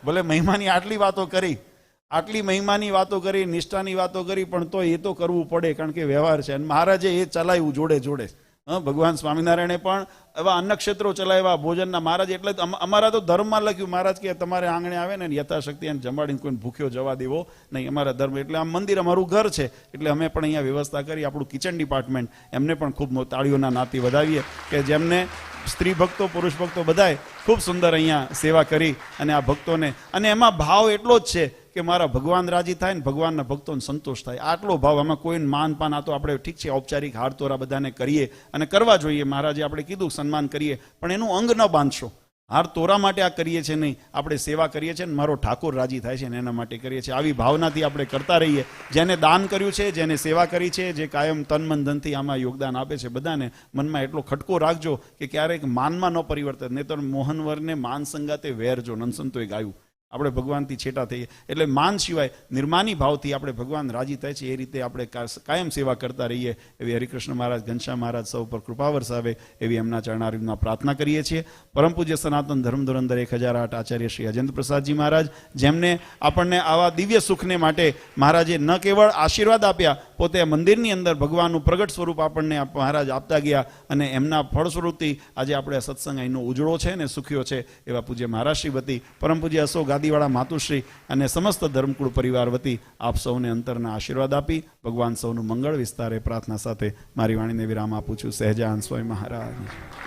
ભલે મહિમાની આટલી વાતો કરી, આટલી મહિમાની વાતો કરી, નિષ્ઠાની વાતો કરી, પણ તો એ તો કરવું પડે, કારણ કે વ્યવહાર છે. અને મહારાજે એ ચલાવ્યું જોડે જોડે. ભગવાન સ્વામિનારાયણે પણ એવા અન્નક્ષેત્રો ચલાવ્યા, ભોજનના. મહારાજ એટલે અમારા તો ધર્મમાં લખ્યું, મહારાજ કે તમારે આંગણે આવે ને યથાશક્તિ એને જમાડીને કોઈને ભૂખ્યો જવા દેવો નહીં, અમારા ધર્મ. એટલે આમ મંદિર અમારું ઘર છે, એટલે અમે પણ અહીંયા વ્યવસ્થા કરી. આપણું કિચન ડિપાર્ટમેન્ટ, એમને પણ ખૂબ તાળીઓના નાતી વધાવીએ કે જેમને સ્ત્રી ભક્તો, પુરુષ ભક્તો બધાએ ખૂબ સુંદર અહીંયા સેવા કરી. અને આ ભક્તોને, અને એમાં ભાવ એટલો જ છે કે મારા ભગવાન રાજી થાય ને ભગવાનના ભક્તોને સંતોષ થાય, આટલો ભાવ. આમાં કોઈને માન પાન, આ તો આપણે ઠીક છે ઔપચારિક હાર તોરા બધાને કરીએ અને કરવા જોઈએ, મહારાજે આપણે કીધું સન્માન કરીએ, પણ એનું અંગ ન બાંધશો. હાર તોરા માટે આ કરીએ છીએ નહીં, આપણે સેવા કરીએ છીએ ને મારો ઠાકોર રાજી થાય છે ને એના માટે કરીએ છીએ. આવી ભાવનાથી આપણે કરતા રહીએ. જેને દાન કર્યું છે, જેને સેવા કરી છે, જે કાયમ તન મન ધનથી આમાં યોગદાન આપે છે, બધાને મનમાં એટલો ખટકો રાખજો કે ક્યારેક માનમાં ન પરિવર્તન, નહીં તો મોહનવરને માન સંગાતે વેરજો, નનસંતોએ ગાયું. આપણે ભગવાનથી છેટા થઈએ એટલે માન સિવાય નિર્માની ભાવથી આપણે ભગવાન રાજી થાય છે એ રીતે આપણે કાયમ સેવા કરતા રહીએ. એવી હરિકૃષ્ણ મહારાજ, ઘનશ્યામ મહારાજ સૌ પર કૃપા વરસાવે એવી એમના ચરણારવિંદમાં પ્રાર્થના કરીએ છીએ. પરમ પૂજ્ય સનાતન ધર્મ ધુરંધર 1008 આચાર્ય શ્રી અજેન્દ્ર પ્રસાદજી મહારાજ, જેમને આપણને આવા દિવ્ય સુખને માટે મહારાજે ન કેવળ આશીર્વાદ આપ્યા, પોતે મંદિરની અંદર ભગવાનનું પ્રગટ સ્વરૂપ આપણને મહારાજ આપતા ગયા, અને એમના ફળસ્વરૂપથી આજે આપણે આ સત્સંગ અહીંનો ઉજળો છે ને સુખ્યો છે. એવા પૂજ્ય મહારાજ શ્રી વતી, પરમ પૂજ્ય અશોક ગાદીવાળા માતુશ્રી અને સમસ્ત ધર્મકુળ પરિવાર વતી આપ સૌને અંતરના આશીર્વાદ આપી ભગવાન સૌનું મંગળ વિસ્તારે પ્રાર્થના સાથે મારી વાણીને વિરામ આપું છું. સહેજાનંદ સ્વામી મહારાજ.